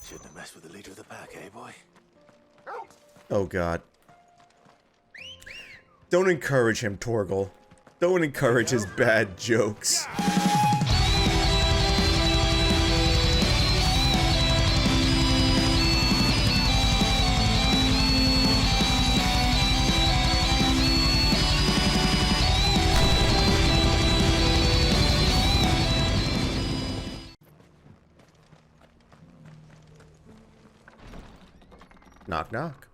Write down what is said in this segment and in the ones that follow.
Shouldn't have messed with the leader of the pack, eh, boy? Oh god. Don't encourage him, Torgal. Don't encourage his bad jokes. Knock knock.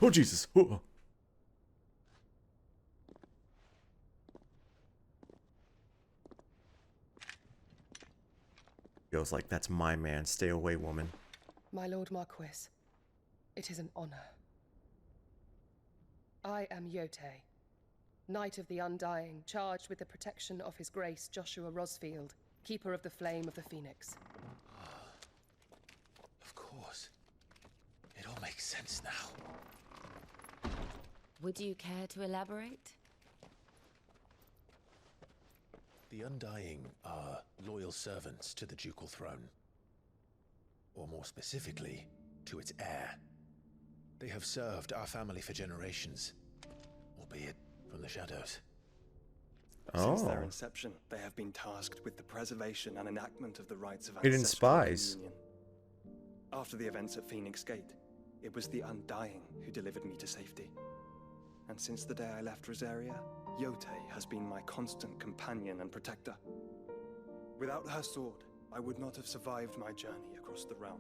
Oh Jesus. Oh. Feels like that's my man. Stay away, woman. My Lord Marquis, it is an honor. I am Yotei, Knight of the Undying, charged with the protection of His Grace Joshua Rosfield, Keeper of the Flame of the Phoenix. Of course. It all makes sense now. Would you care to elaborate? The Undying are loyal servants to the ducal throne. Or more specifically, to its heir. They have served our family for generations, albeit from the shadows. Since their inception, they have been tasked with the preservation and enactment of the rights of Hidden ancestral spies. communion. After the events at Phoenix Gate, it was the Undying who delivered me to safety. And since the day I left Rosaria, Yotei has been my constant companion and protector. Without her sword, I would not have survived my journey across the realm.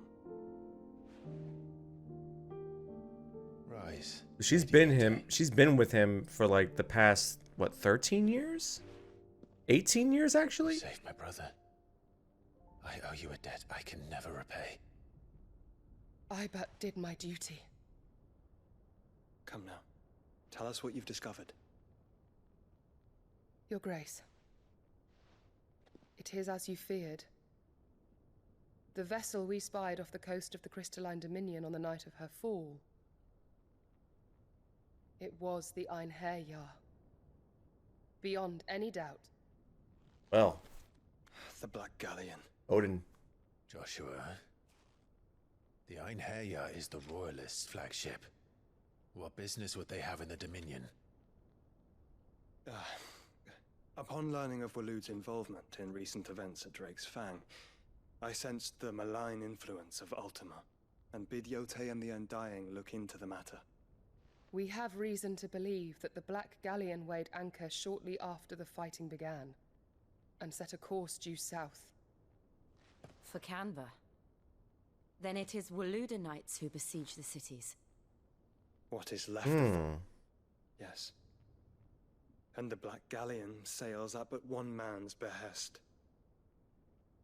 Rise. She's been with him for like the past, what, 13 years? 18 years, actually? Save my brother. I owe you a debt I can never repay. I but did my duty. Come now. Tell us what you've discovered. Your Grace. It is as you feared. The vessel we spied off the coast of the Crystalline Dominion on the night of her fall. It was the Einherjar. Beyond any doubt. Well, The Black Galleon. Odin. Joshua, the Einherjar is the Royalists' flagship. What business would they have in the Dominion? Upon learning of Waloed's involvement in recent events at Drake's Fang, I sensed the malign influence of Ultima, and bid Yotei and the Undying look into the matter. We have reason to believe that the Black Galleon weighed anchor shortly after the fighting began, and set a course due south. For Canva. Then it is Waloeda Knights who besiege the cities. What is left of them? Yes. And the Black Galleon sails at but one man's behest.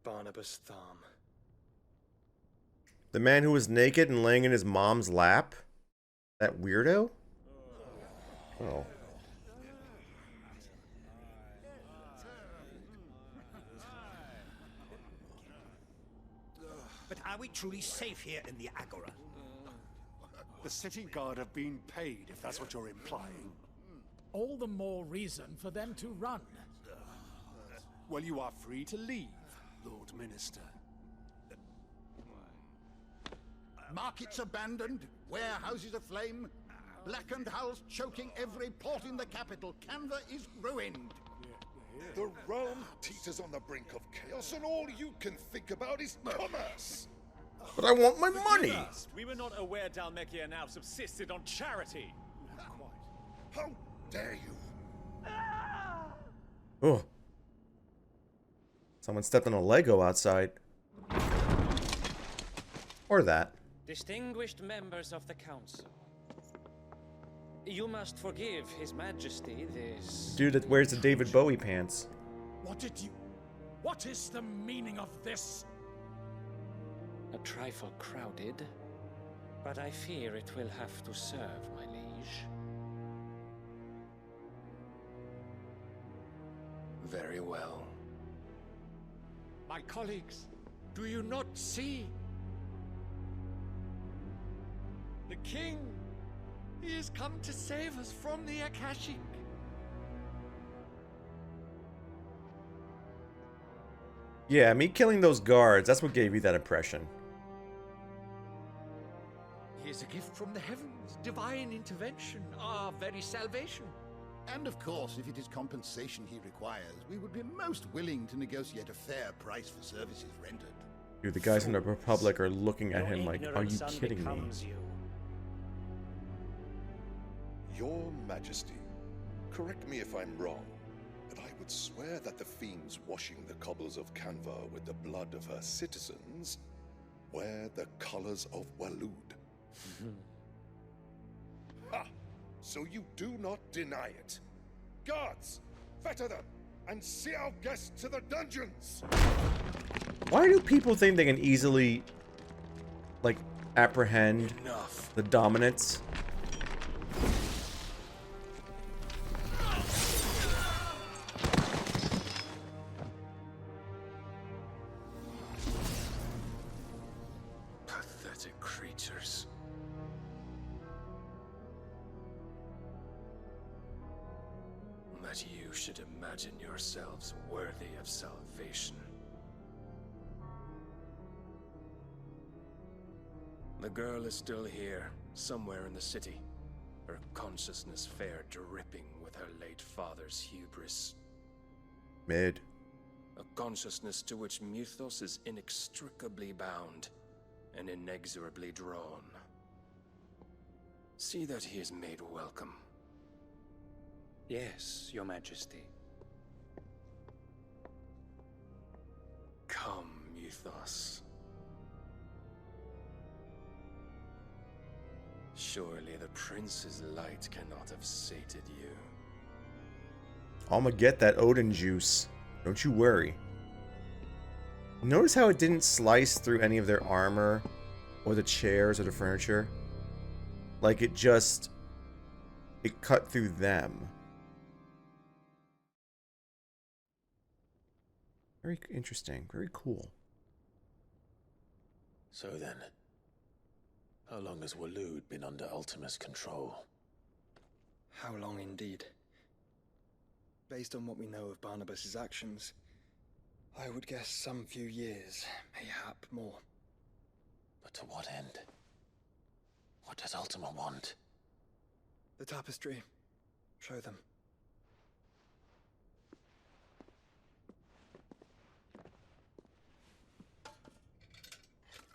Barnabas Tharm. The man who was naked and laying in his mom's lap? That weirdo? Oh. But are we truly safe here in the Agora? The city guard have been paid, if that's what you're implying. All the more reason for them to run. Well, you are free to leave, Lord Minister. Markets abandoned, warehouses aflame, blackened hulls choking every port in the capital. Canva is ruined. The realm teeters on the brink of chaos, and all you can think about is commerce. But I want my money! We were not aware Dhalmekia now subsisted on charity. How dare you? Oh. Someone stepped on a Lego outside. Or that. Distinguished members of the council. You must forgive His Majesty this... Dude that wears the David Bowie pants. What is the meaning of this? A trifle crowded. But I fear it will have to serve, my liege. Very well. My colleagues, do you not see? The king! He has come to save us from the Akashic. Yeah, me killing those guards, that's what gave you that impression. He is a gift from the heavens, divine intervention, our very salvation. And of course, if it is compensation he requires, we would be most willing to negotiate a fair price for services rendered. Dude, the guys in the Republic are looking at him like, are you kidding me? Your Majesty, correct me if I'm wrong, but I would swear that the fiends washing the cobbles of Canva with the blood of her citizens wear the colors of Waloed. Ha! So you do not deny it. Guards, fetter them, and see our guests to the dungeons! Why do people think they can easily, like, apprehend the dominance? Pathetic creatures. That you should imagine yourselves worthy of salvation. The girl is still here, somewhere in the city. Her consciousness fair dripping with her late father's hubris. Mid. A consciousness to which Mythos is inextricably bound and inexorably drawn. See that he is made welcome. Yes, Your Majesty. Come, Mythos. Surely the prince's light cannot have sated you. I'ma get that Odin juice. Don't you worry. Notice how it didn't slice through any of their armor or the chairs or the furniture? Like it cut through them. Very interesting. Very cool. So then, how long has Waloed been under Ultima's control? How long indeed? Based on what we know of Barnabas's actions, I would guess some few years, mayhap more. But to what end? What does Ultima want? The tapestry. Show them.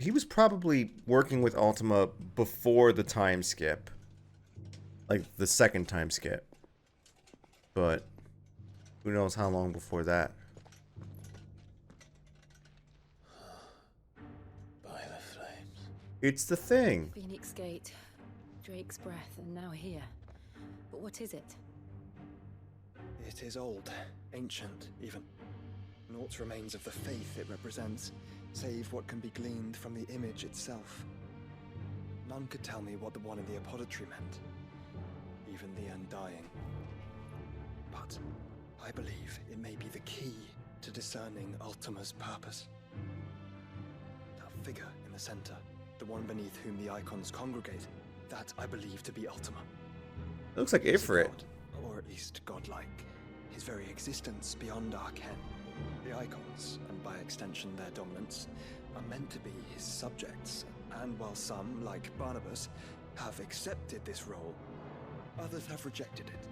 He was probably working with Ultima before the time skip. Like the second time skip. But who knows how long before that. By the flames. It's the thing. Phoenix Gate, Drake's breath, and now here. But what is it? It is old, ancient, even. Naught remains of the faith it represents, save what can be gleaned from the image itself. None could tell me what the one in the apothecary meant, even the Undying. But I believe it may be the key to discerning Ultima's purpose. That figure in the center, the one beneath whom the icons congregate, that I believe to be Ultima. It looks like Ifrit. Or at least godlike. His very existence beyond our ken. The icons, and by extension their dominance, are meant to be his subjects, and while some, like Barnabas, have accepted this role, others have rejected it.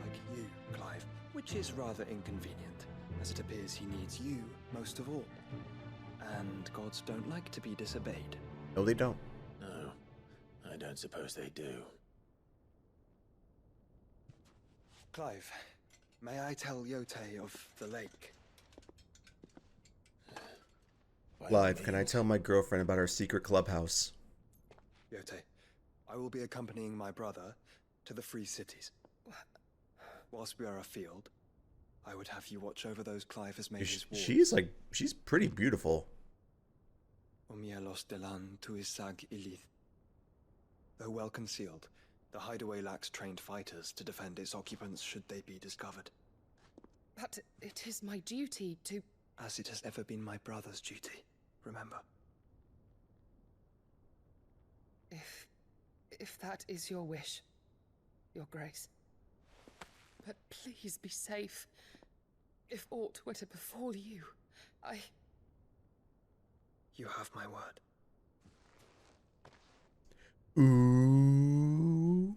Like you, Clive, which is rather inconvenient, as it appears he needs you most of all. And gods don't like to be disobeyed. No, they don't. No, I don't suppose they do. Clive, may I tell Yote of the lake? Live, can I tell my girlfriend about our secret clubhouse? Yote, I will be accompanying my brother to the Free Cities. Whilst we are afield, I would have you watch over those Clive has made his walls. She's pretty beautiful. Umielos delan tu isag ilith. Though well concealed, the hideaway lacks trained fighters to defend its occupants should they be discovered. But it is my duty to... As it has ever been my brother's duty, remember. If that is your wish, Your Grace. But please be safe. If aught were to befall you, You have my word. Ooh.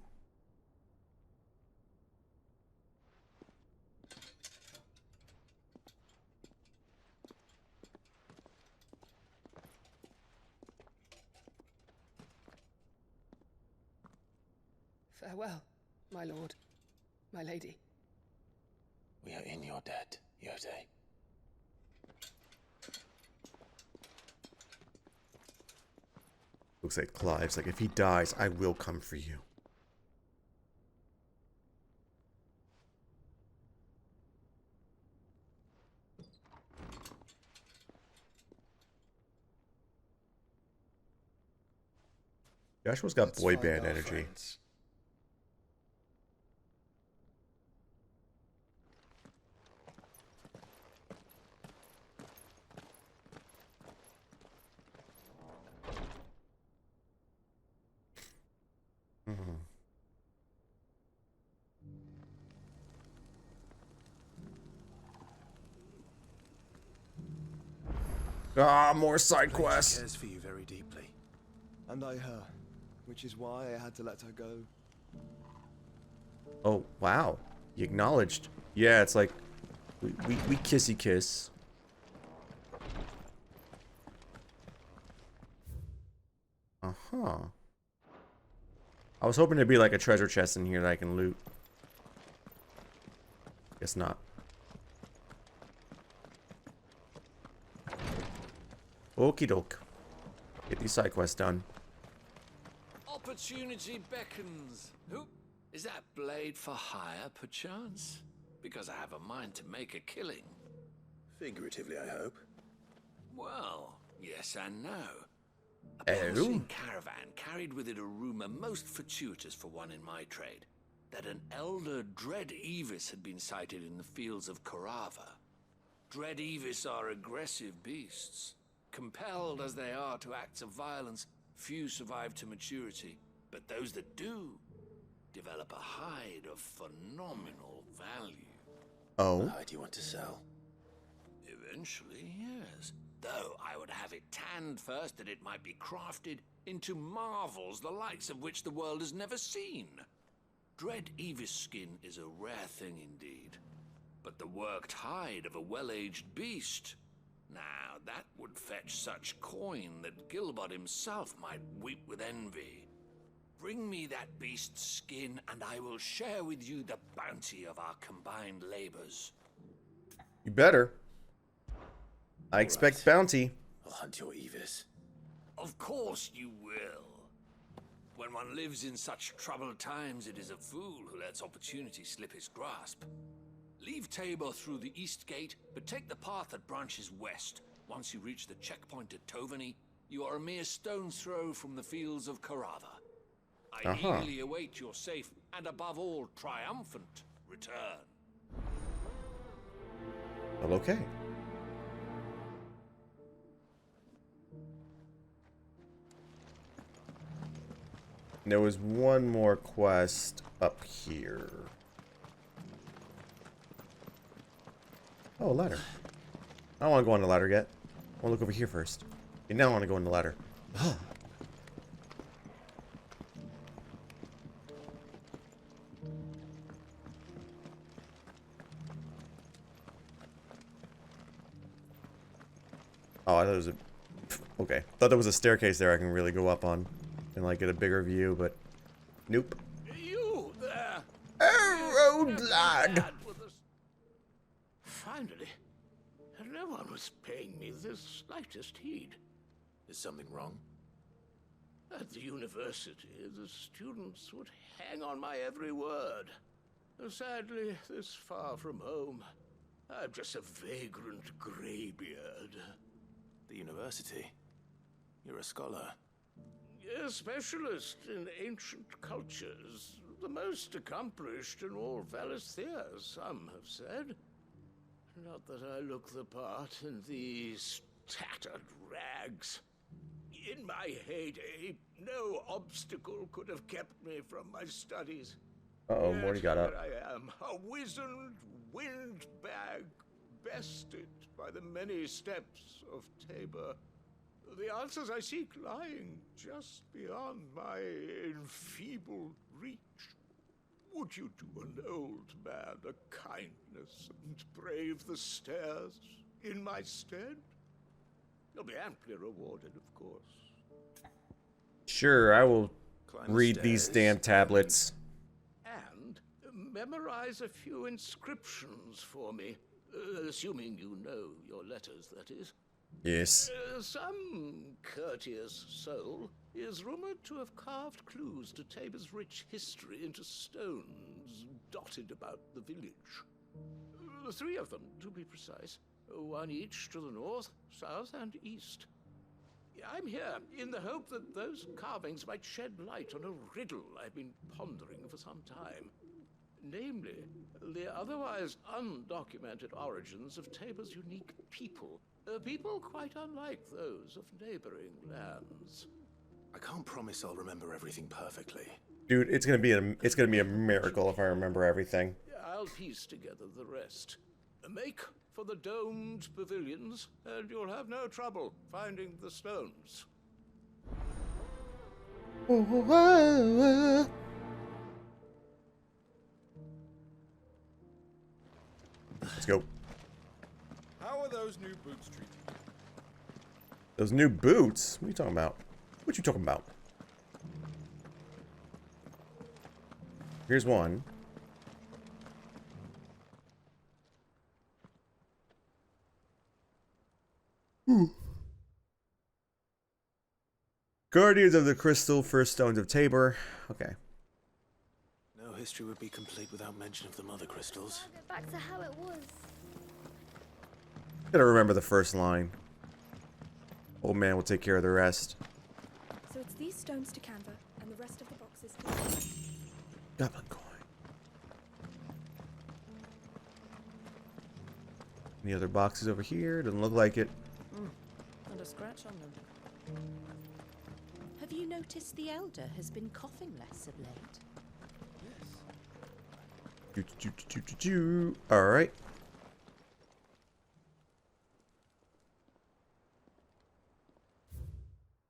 Farewell, my lord, my lady. We are in your debt, Yotei. Looks like Clive's like, if he dies, I will come for you. Joshua's got boy band energy. Friends. Ah, more side quests. She cares for you very deeply. And I her, which is why I had to let her go. Oh, wow. You acknowledged. Yeah, it's like, we kissy kiss. Uh-huh. I was hoping there'd be like a treasure chest in here that I can loot. Guess not. Okie doke. Get these side quests done. Opportunity beckons. Who? Is that blade for hire, perchance? Because I have a mind to make a killing. Figuratively, I hope. Well, yes and no. A Oh. passing caravan carried with it a rumor most fortuitous for one in my trade, that an elder Dread Evis had been sighted in the fields of Carava. Dread Evis are aggressive beasts. Compelled as they are to acts of violence, few survive to maturity, but those that do develop a hide of phenomenal value. Oh. How do you want to sell? Eventually, yes. Though I would have it tanned first that it might be crafted into marvels the likes of which the world has never seen. Dread Evis skin is a rare thing indeed. But the worked hide of a well-aged beast... Now, that would fetch such coin that Gilbert himself might weep with envy. Bring me that beast's skin, and I will share with you the bounty of our combined labors. You better. I expect bounty. I'll hunt your Evis. Of course you will. When one lives in such troubled times, it is a fool who lets opportunity slip his grasp. Leave Tabor through the east gate, but take the path that branches west. Once you reach the checkpoint at Tovany, you are a mere stone's throw from the fields of Carava. I eagerly await your safe, and above all, triumphant return. Well, okay. There was one more quest up here. Oh, a ladder. I don't want to go on the ladder yet. I want to look over here first. And now I want to go on the ladder. Oh, I thought it was a... Okay. Thought there was a staircase there I can really go up on. And, like, get a bigger view, but... Nope. You there! Oh, road lad! Finally. No one was paying me the slightest heed. Is something wrong? At the university, the students would hang on my every word. Sadly, this far from home, I'm just a vagrant graybeard. The university? You're a scholar. A specialist in ancient cultures, the most accomplished in all Valisthea, some have said. Not that I look the part in these tattered rags. In my heyday, no obstacle could have kept me from my studies. Uh-oh, Morty got up. Here I am, a wizened windbag, bested by the many steps of Tabor. The answers I seek lying just beyond my enfeebled reach. Would you do an old man a kindness and brave the stairs in my stead? You'll be amply rewarded, of course. Sure, I will Climb read the these stairs damn tablets. And memorize a few inscriptions for me, assuming you know your letters, that is. Yes. Some courteous soul is rumored to have carved clues to Tabor's rich history into stones dotted about the village. 3 of them, to be precise. 1 each to the north, south, and east. I'm here in the hope that those carvings might shed light on a riddle I've been pondering for some time. Namely, the otherwise undocumented origins of Tabor's unique people. People quite unlike those of neighboring lands. I can't promise I'll remember everything perfectly. Dude, it's gonna be a miracle if I remember everything. I'll piece together the rest. Make for the domed pavilions, and you'll have no trouble finding the stones. Let's go. How are those new boots treated? Those new boots? What are you talking about? What you talking about? Here's one. Guardians of the Crystal, First Stones of Tabor. Okay. No history would be complete without mention of the Mother Crystals. Go back to how it was. Gotta remember the first line. Old man will take care of the rest. So it's these stones to Canva, and the rest of the boxes to... Goblin coin. Any other boxes over here? Doesn't look like it. And a scratch on them. Have you noticed the Elder has been coughing less of late? Alright.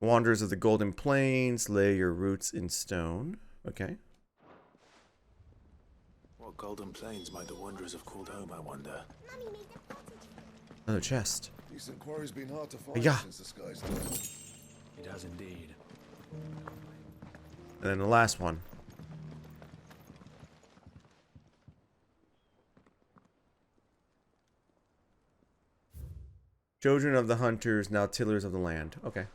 Wanderers of the Golden Plains, lay your roots in stone. Okay. What Golden Plains might the Wanderers have called home, I wonder? Another chest. Decent quarry's been hard to find Yeah. since the sky's dark. It has indeed. And then the last one. Children of the hunters, now tillers of the land. Okay.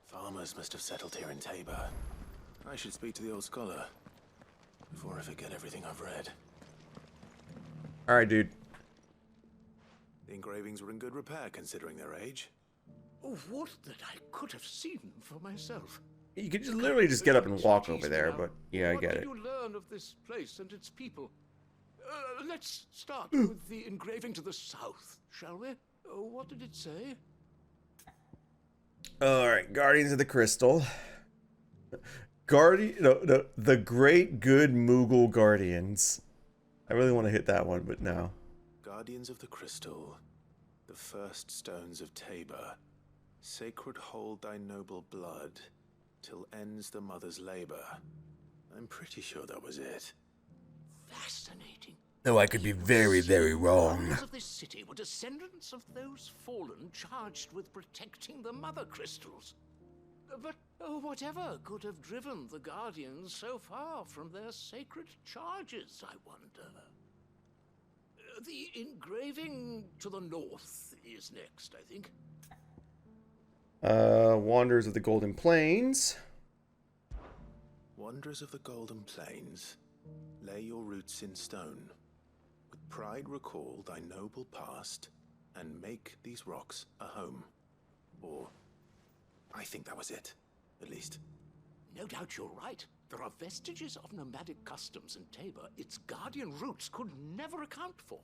Farmers must have settled here in Tabor. I should speak to the old scholar before I forget everything I've read. Alright, dude. The engravings were in good repair considering their age. Oh, what that I could have seen for myself. You could just literally just get up and walk over there, but yeah, I get it. What did you learn of this place and its people? Let's start with the engraving to the south, shall we? What did it say? Alright, Guardians of the Crystal. The Great Good Moogle Guardians. I really want to hit that one, but no. Guardians of the Crystal, the first stones of Tabor. Sacred hold thy noble blood, till ends the mother's labor. I'm pretty sure that was it. Fascinating. Though I could be very, very wrong. The of this city were descendants of those fallen charged with protecting the mother crystals. But whatever could have driven the Guardians so far from their sacred charges, I wonder? The engraving to the north is next, I think. Wanderers of the Golden Plains. Wanderers of the Golden Plains, lay your roots in stone. With pride recall thy noble past, and make these rocks a home. Or, I think that was it. at least. No doubt you're right. There are vestiges of nomadic customs in Tabor its guardian roots could never account for.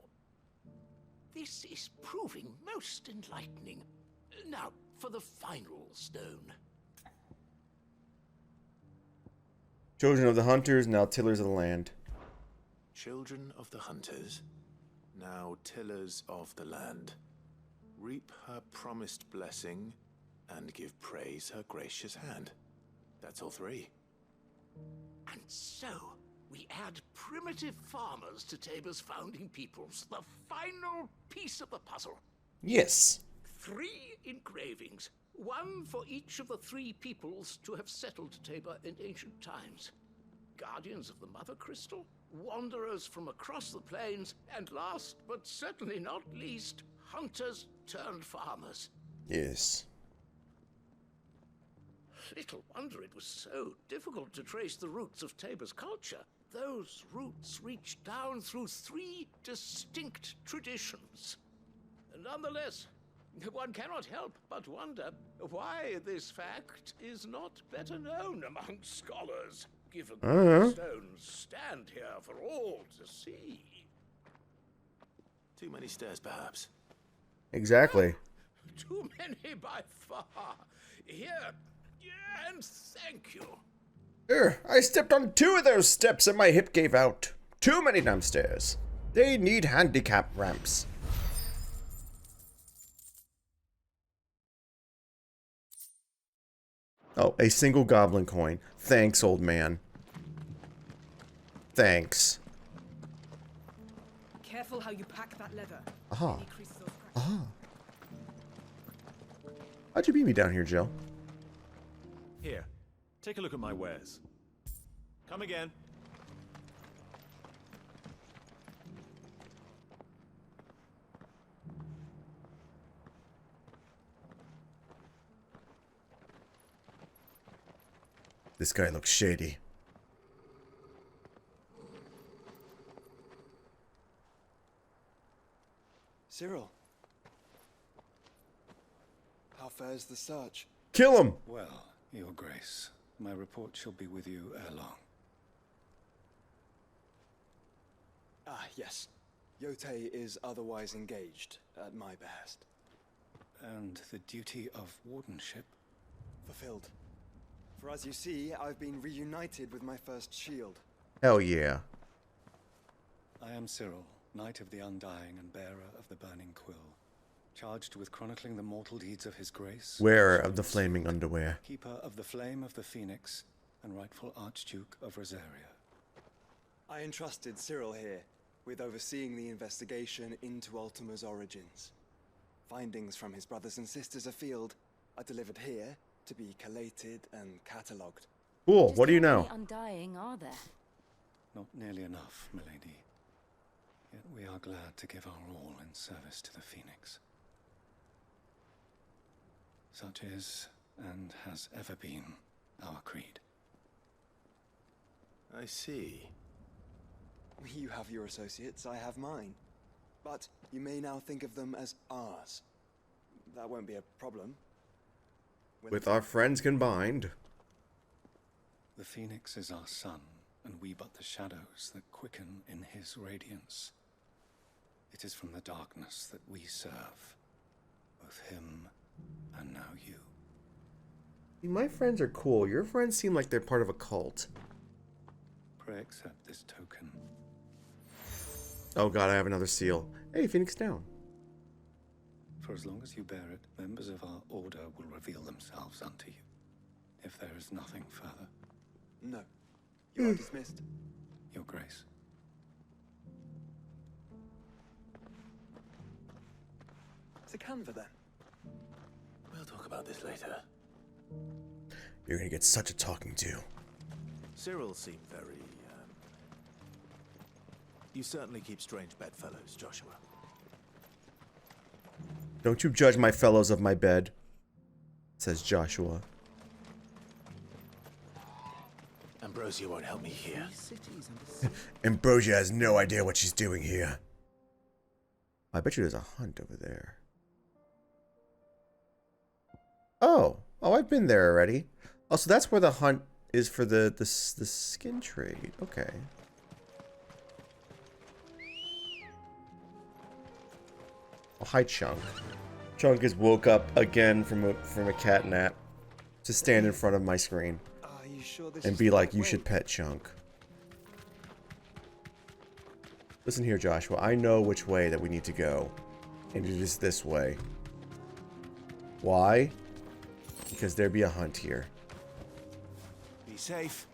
This is proving most enlightening. Now, for the final stone. Children of the hunters, now tillers of the land. Children of the hunters, now tillers of the land. Reap her promised blessing, and give praise her gracious hand. That's all three. And so, we add primitive farmers to Tabor's founding peoples, the final piece of the puzzle. Yes. 3 engravings, one for each of the 3 peoples to have settled Tabor in ancient times. Guardians of the Mother Crystal, wanderers from across the plains, and last but certainly not least, hunters turned farmers. Yes. Little wonder it was so difficult to trace the roots of Tabor's culture. Those roots reach down through 3 distinct traditions. Nonetheless, one cannot help but wonder why this fact is not better known among scholars, given the stones stand here for all to see. Too many stairs, perhaps. Exactly. Too many by far. Here, and thank you. I stepped on 2 of those steps and my hip gave out. Too many damn stairs. They need handicap ramps. Oh, a single goblin coin. Thanks, old man. Thanks. Careful how you pack that leather. Aha. Aha. How'd you beat me down here, Joe? Here, take a look at my wares. Come again. This guy looks shady. Cyril. How fares the search? Kill him! Well, Your Grace, my report shall be with you ere long. Ah, yes. Yotei is otherwise engaged, at my behest. And the duty of wardenship? Fulfilled. For as you see, I've been reunited with my first shield. Hell yeah. I am Cyril, Knight of the Undying and bearer of the Burning Quill, charged with chronicling the mortal deeds of His Grace, Wearer of the flaming underwear, keeper of the flame of the Phoenix, and rightful Archduke of Rosaria. I entrusted Cyril here with overseeing the investigation into Ultima's origins. Findings from his brothers and sisters afield are delivered here to be collated and catalogued. Cool, what do you know? How many Undying are there? Not nearly enough, milady. Yet we are glad to give our all in service to the Phoenix. Such is, and has ever been, our creed. I see. You have your associates, I have mine. But you may now think of them as ours. That won't be a problem. With our friends combined. The Phoenix is our sun, and we but the shadows that quicken in his radiance. It is from the darkness that we serve, both him and now you. My friends are cool. Your friends seem like they're part of a cult. Pray accept this token. Oh god, I have another seal. Hey, Phoenix down. For as long as you bear it, members of our order will reveal themselves unto you. If there is nothing further. No. You are dismissed. Your Grace. To Canva, then. We'll talk about this later. You're gonna get such a talking to. Cyril seemed very, You certainly keep strange bedfellows, Joshua. Don't you judge my fellows of my bed, says Joshua. Ambrosia won't help me here. Ambrosia has no idea what she's doing here. I bet you there's a hunt over there. Oh, I've been there already. Oh, so that's where the hunt is for the skin trade. Okay. Oh, hi, Chunk. Chunk has woke up again from a cat nap to stand in front of my screen and be like, "You should pet Chunk." Listen here, Joshua. I know which way that we need to go, and it is this way. Why? Because there be a hunt here. Be safe.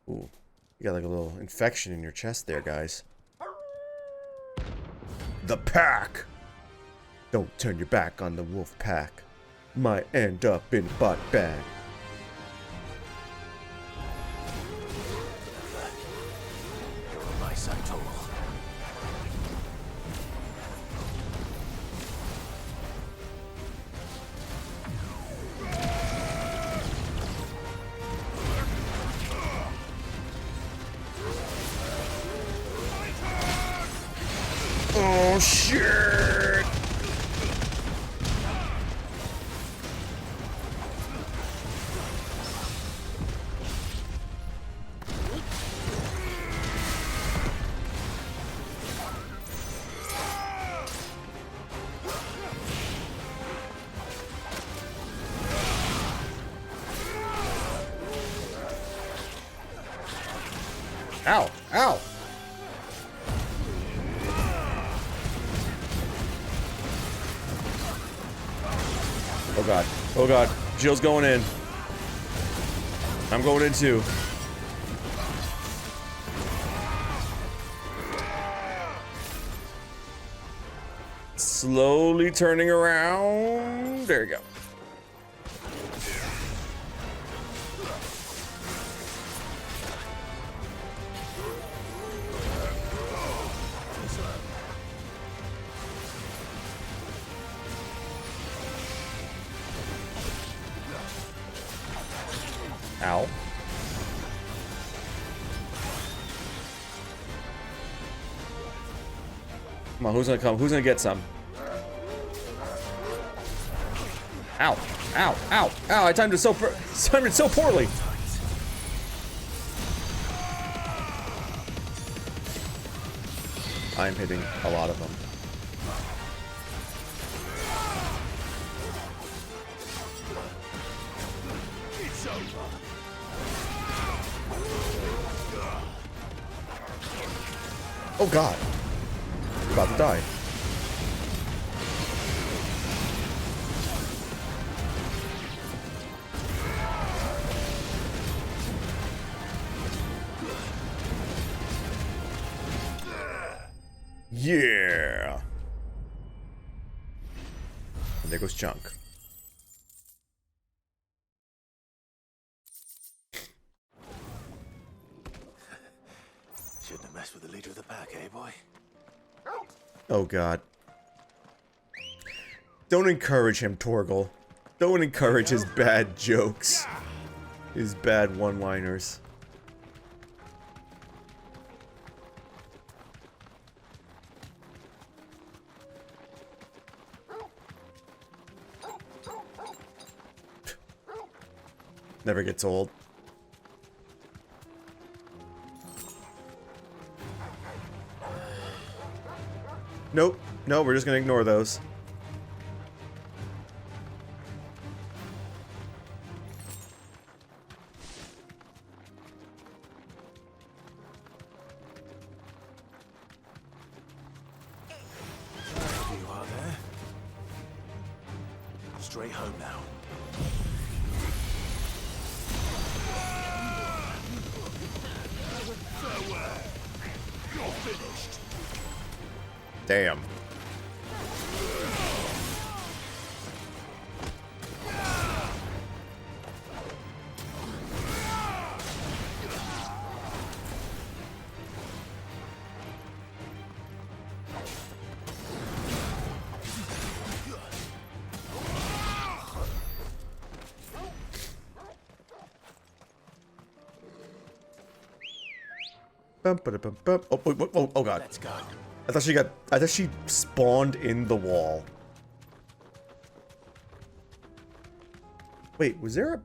Ooh, you got like a little infection in your chest there, guys. The pack! Don't turn your back on the wolf pack. Might end up in butt bag. My son told. Oh shit! Ow! Ow! Oh god. Oh god. Jill's going in. I'm going in too. Slowly turning around. There you go. Ow. Come on, who's gonna come? Who's gonna get some? Ow. Ow. Ow. Ow. I timed it so poorly. I'm hitting a lot of them. Oh god. You're about to die. Yeah. And there goes Chunk. Shouldn't have messed with the leader of the pack, eh, boy? Oh god. Don't encourage him, Torgal. Don't encourage his bad jokes. His bad one-liners. Never gets old. Nope. No, we're just gonna ignore those. There you are there. Straight home now. You're finished. Damn. Bum, ba, bum, bum. Oh, oh god. Let's go. I thought she spawned in the wall. Wait, was there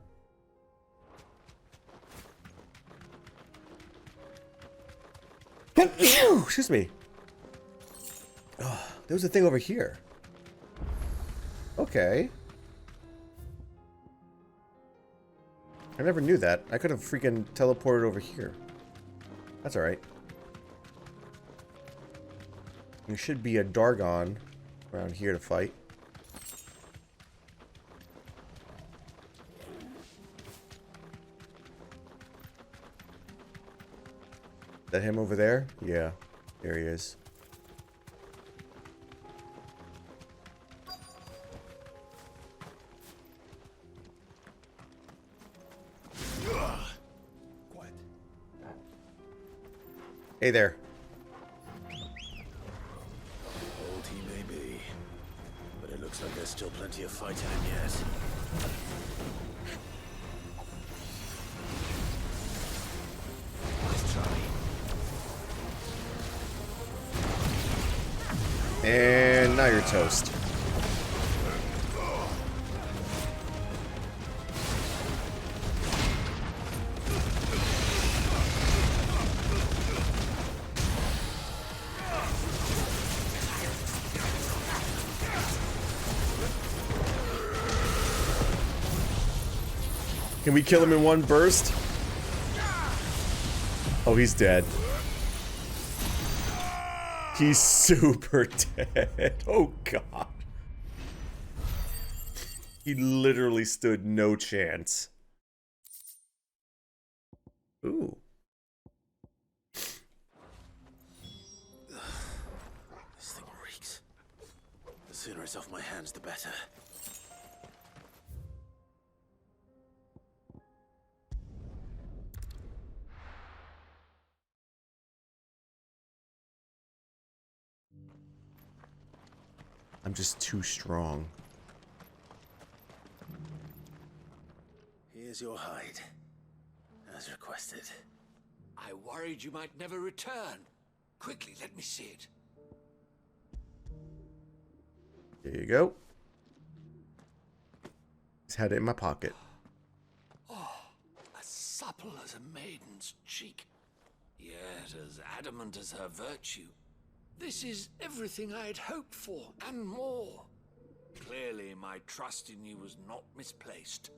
a... Excuse me. Oh, there was a thing over here. Okay. I never knew that. I could have freaking teleported over here. That's alright. There should be a Dargon around here to fight. Is that him over there? Yeah. There he is. Quiet. Hey there. Old he may be, but it looks like there's still plenty of fight in him yet. Nice try. And now you're toast. Can we kill him in one burst? Oh, he's dead. He's super dead. Oh, God. He literally stood no chance. Ooh. This thing reeks. The sooner it's off my hands, the better. I'm just too strong. Here's your hide, as requested. I worried you might never return. Quickly, let me see it. There you go. Just had it in my pocket. Oh, as supple as a maiden's cheek, yet as adamant as her virtue. This is everything I had hoped for, and more. Clearly, my trust in you was not misplaced.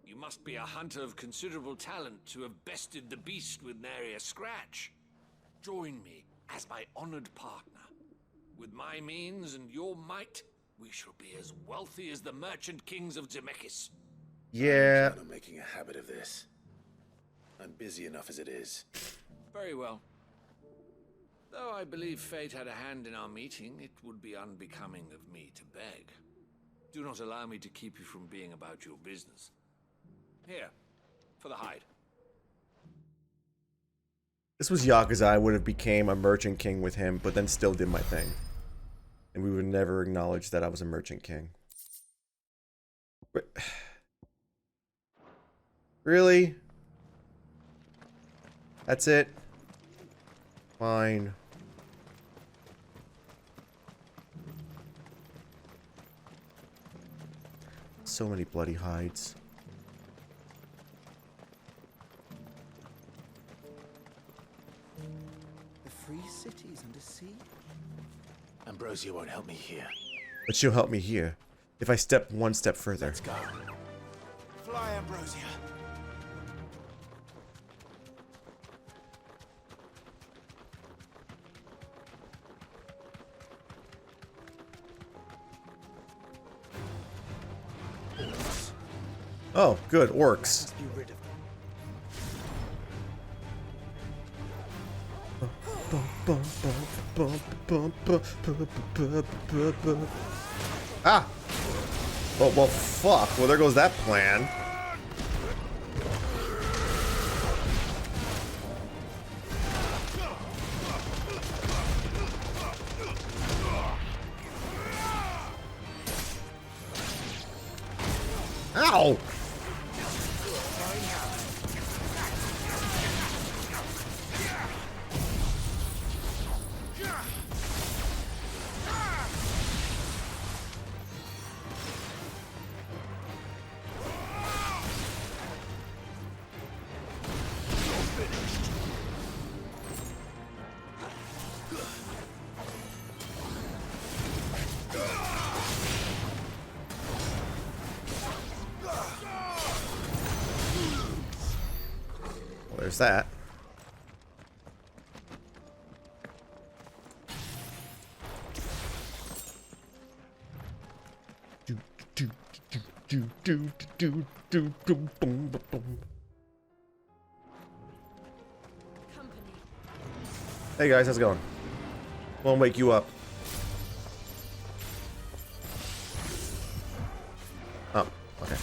You must be a hunter of considerable talent to have bested the beast with nary a scratch. Join me as my honored partner. With my means and your might, we shall be as wealthy as the merchant kings of Zemeckis. Yeah. I'm making a habit of this. I'm busy enough as it is. Very well. Though I believe fate had a hand in our meeting, it would be unbecoming of me to beg. Do not allow me to keep you from being about your business. Here, for the hide. This was Yakuza. I would have became a merchant king with him, but then still did my thing. And we would never acknowledge that I was a merchant king. But... Really? That's it? Fine. So many bloody hides. The free cities under sea? Ambrosia won't help me here. But she'll help me here. If I step one step further. Let's go. Fly, Ambrosia. Oh, good. Orcs. Ah! Oh, well, fuck. Well, there goes that plan. Ow! there's that. Hey guys, how's it going? Won't wake you up. Oh, okay.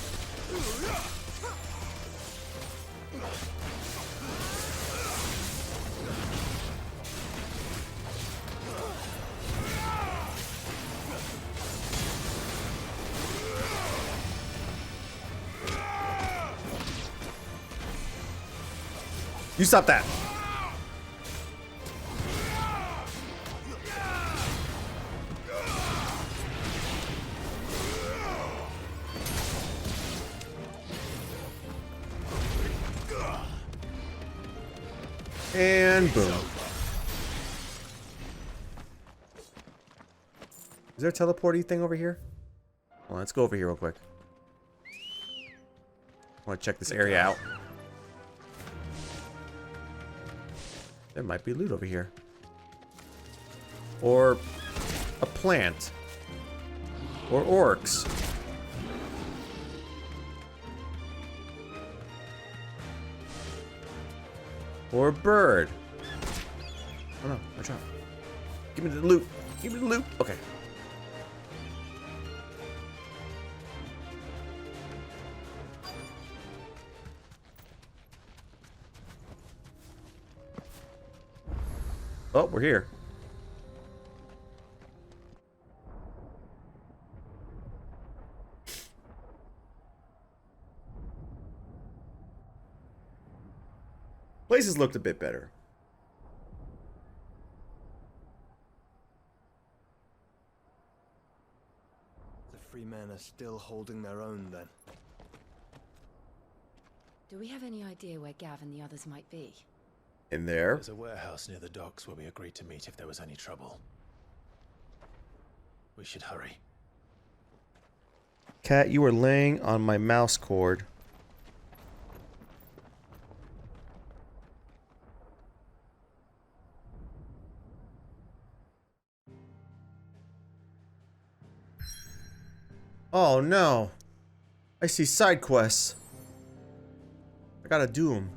You stop that. And boom. Is there a teleporty thing over here? Well, let's go over here real quick. I want to check this area out. There might be loot over here. Or a plant. Or orcs. Or a bird. Oh no, watch out. Give me the loot. Give me the loot. Okay. Oh, we're here. Places looked a bit better. The free men are still holding their own, then. Do we have any idea where Gav and the others might be? In there. There's a warehouse near the docks where we agreed to meet if there was any trouble. We should hurry. Cat, you are laying on my mouse cord. Oh no. I see side quests. I gotta do them.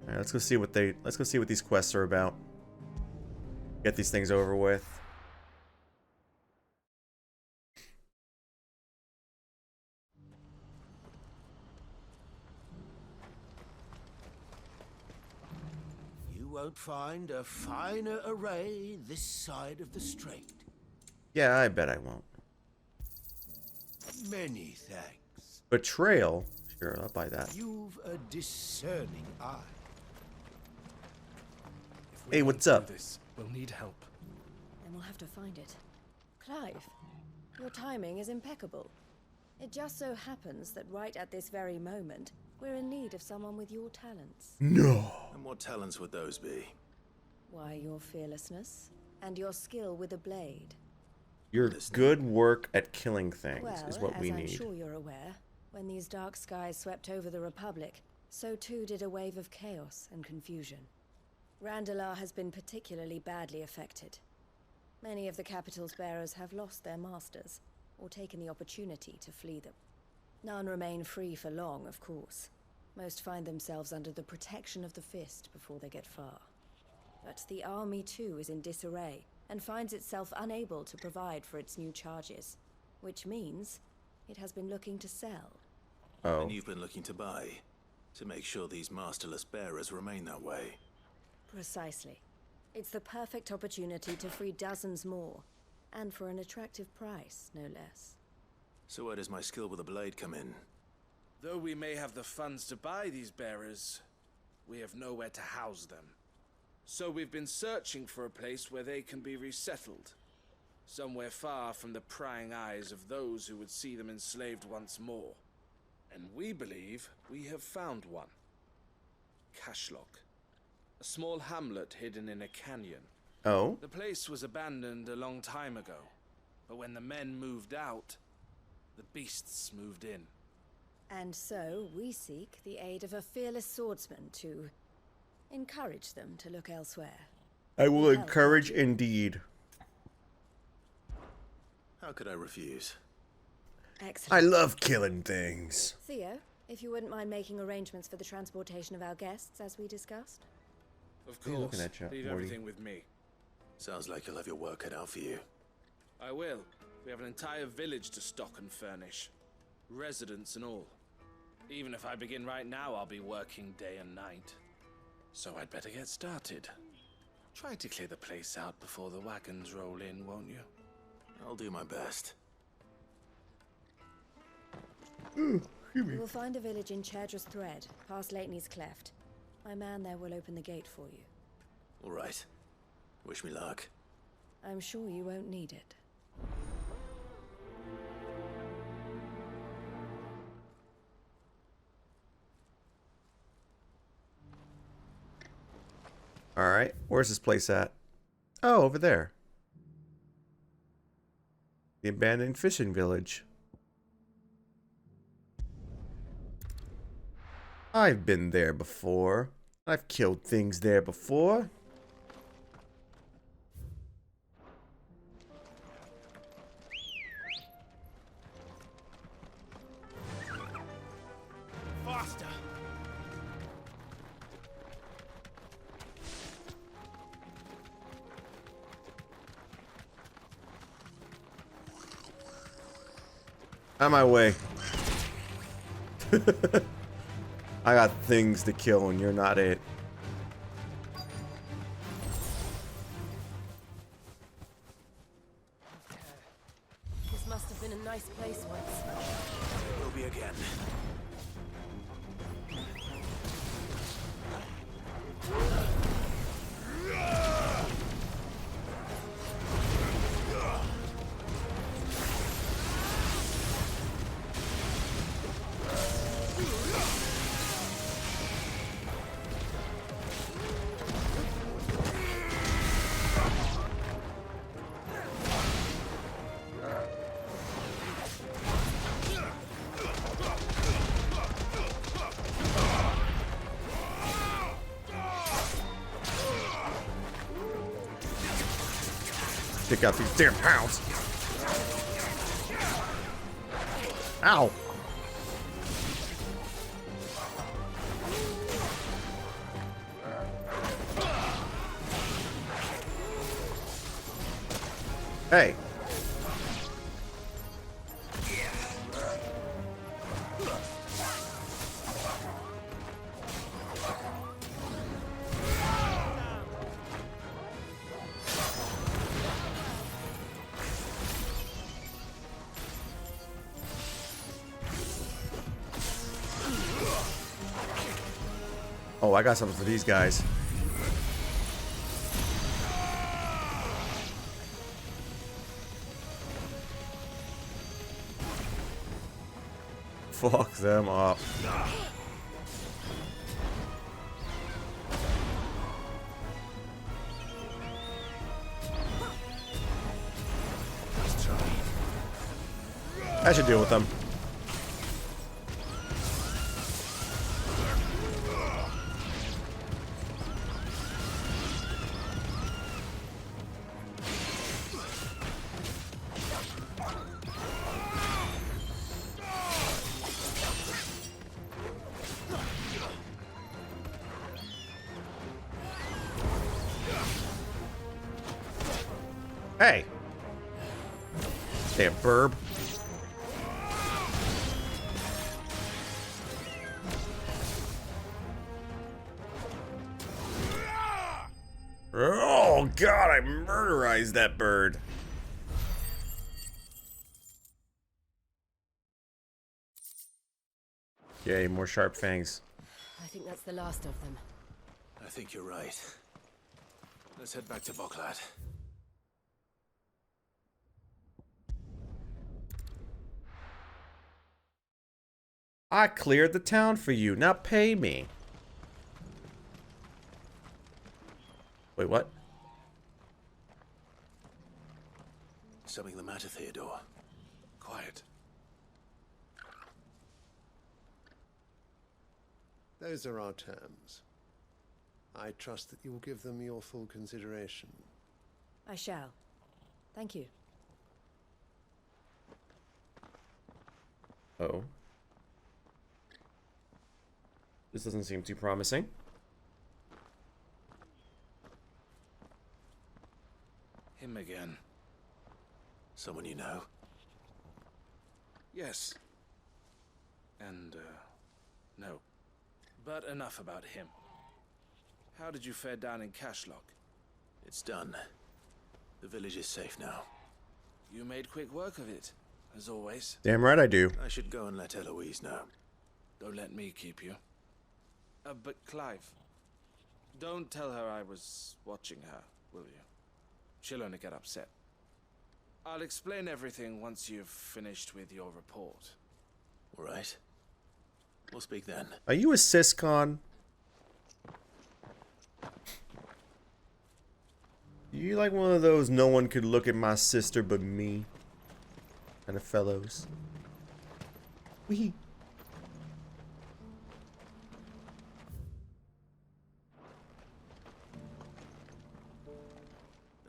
Alright, let's go see what these quests are about. Get these things over with. You won't find a finer array this side of the strait. Yeah, I bet I won't. Many thanks. Betrayal? Sure, I'll buy that. You've a discerning eye. Hey, what's up? We'll need help. Then we'll have to find it. Clive, your timing is impeccable. It just so happens that right at this very moment, we're in need of someone with your talents. No. And what talents would those be? Why, your fearlessness and your skill with a blade. Your good work at killing things Well, is what we as I'm need. sure you're aware, when these dark skies swept over the Republic, so too did a wave of chaos and confusion. Randalar has been particularly badly affected. Many of the capital's bearers have lost their masters, or taken the opportunity to flee them. None remain free for long, of course. Most find themselves under the protection of the Fist before they get far. But the army too is in disarray, and finds itself unable to provide for its new charges. Which means it has been looking to sell. Oh. And you've been looking to buy, to make sure these masterless bearers remain that way. Precisely. It's the perfect opportunity to free dozens more, and for an attractive price, no less. So where does my skill with a blade come in? Though we may have the funds to buy these bearers, we have nowhere to house them. So we've been searching for a place where they can be resettled. Somewhere far from the prying eyes of those who would see them enslaved once more. And we believe we have found one. Cashlock. A small hamlet hidden in a canyon. Oh? The place was abandoned a long time ago, But when the men moved out, the beasts moved in. And so we seek the aid of a fearless swordsman to encourage them to look elsewhere. I will encourage indeed. How could I refuse? Excellent. I love killing things. Theo, if you wouldn't mind making arrangements for the transportation of our guests, as we discussed. Of What are you course, looking at, leave Morty? everything with me. Sounds like you'll have your work cut out for you. I will. We have an entire village to stock and furnish. Residents and all. Even if I begin right now, I'll be working day and night. So I'd better get started. Try to clear the place out before the wagons roll in, won't you? I'll do my best. We will find a village in Chairdra's Thread, past Lateney's Cleft. My man there will open the gate for you. All right. Wish me luck. I'm sure you won't need it. Alright, where's this place at? Oh, over there. The abandoned fishing village. I've been there before. I've killed things there before. Faster! On my way. I got things to kill and you're not it. This must have been a nice place once. It will be again. Take out these damn hounds. Ow. Hey. Oh, I got something for these guys. Fuck them up. I should deal with them. Hey! Damn burb. Oh god, I murderized that bird. Yay, more sharp fangs. I think that's the last of them. I think you're right. Let's head back to Boklat. I cleared the town for you. Now pay me. Wait, what? Something the matter, Theodore? Quiet. Those are our terms. I trust that you will give them your full consideration. I shall. Thank you. Oh. This doesn't seem too promising. Him again. Someone you know? Yes. And, no. But enough about him. How did you fare down in Cashlock? It's done. The village is safe now. You made quick work of it, as always. Damn right I do. I should go and let Eloise know. Don't let me keep you. But Clive, don't tell her I was watching her, will you? She'll only get upset. I'll explain everything once you've finished with your report. All right. We'll speak then. Are you a siscon? You like one of those no one could look at my sister but me kind of fellows? Wee.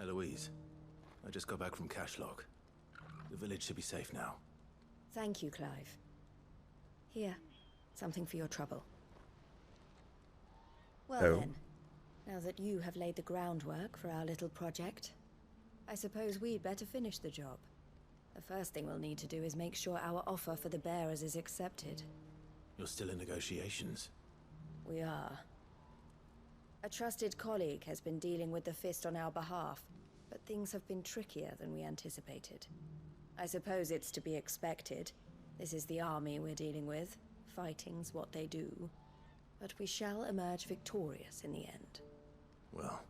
Eloise, I just got back from Cashlock. The village should be safe now. Thank you, Clive. Here, something for your trouble. Well then, now that you have laid the groundwork for our little project, I suppose we'd better finish the job. The first thing we'll need to do is make sure our offer for the bearers is accepted. You're still in negotiations? We are. A trusted colleague has been dealing with the Fist on our behalf, but things have been trickier than we anticipated. I suppose it's to be expected. This is the army we're dealing with. Fighting's what they do. But we shall emerge victorious in the end. Well,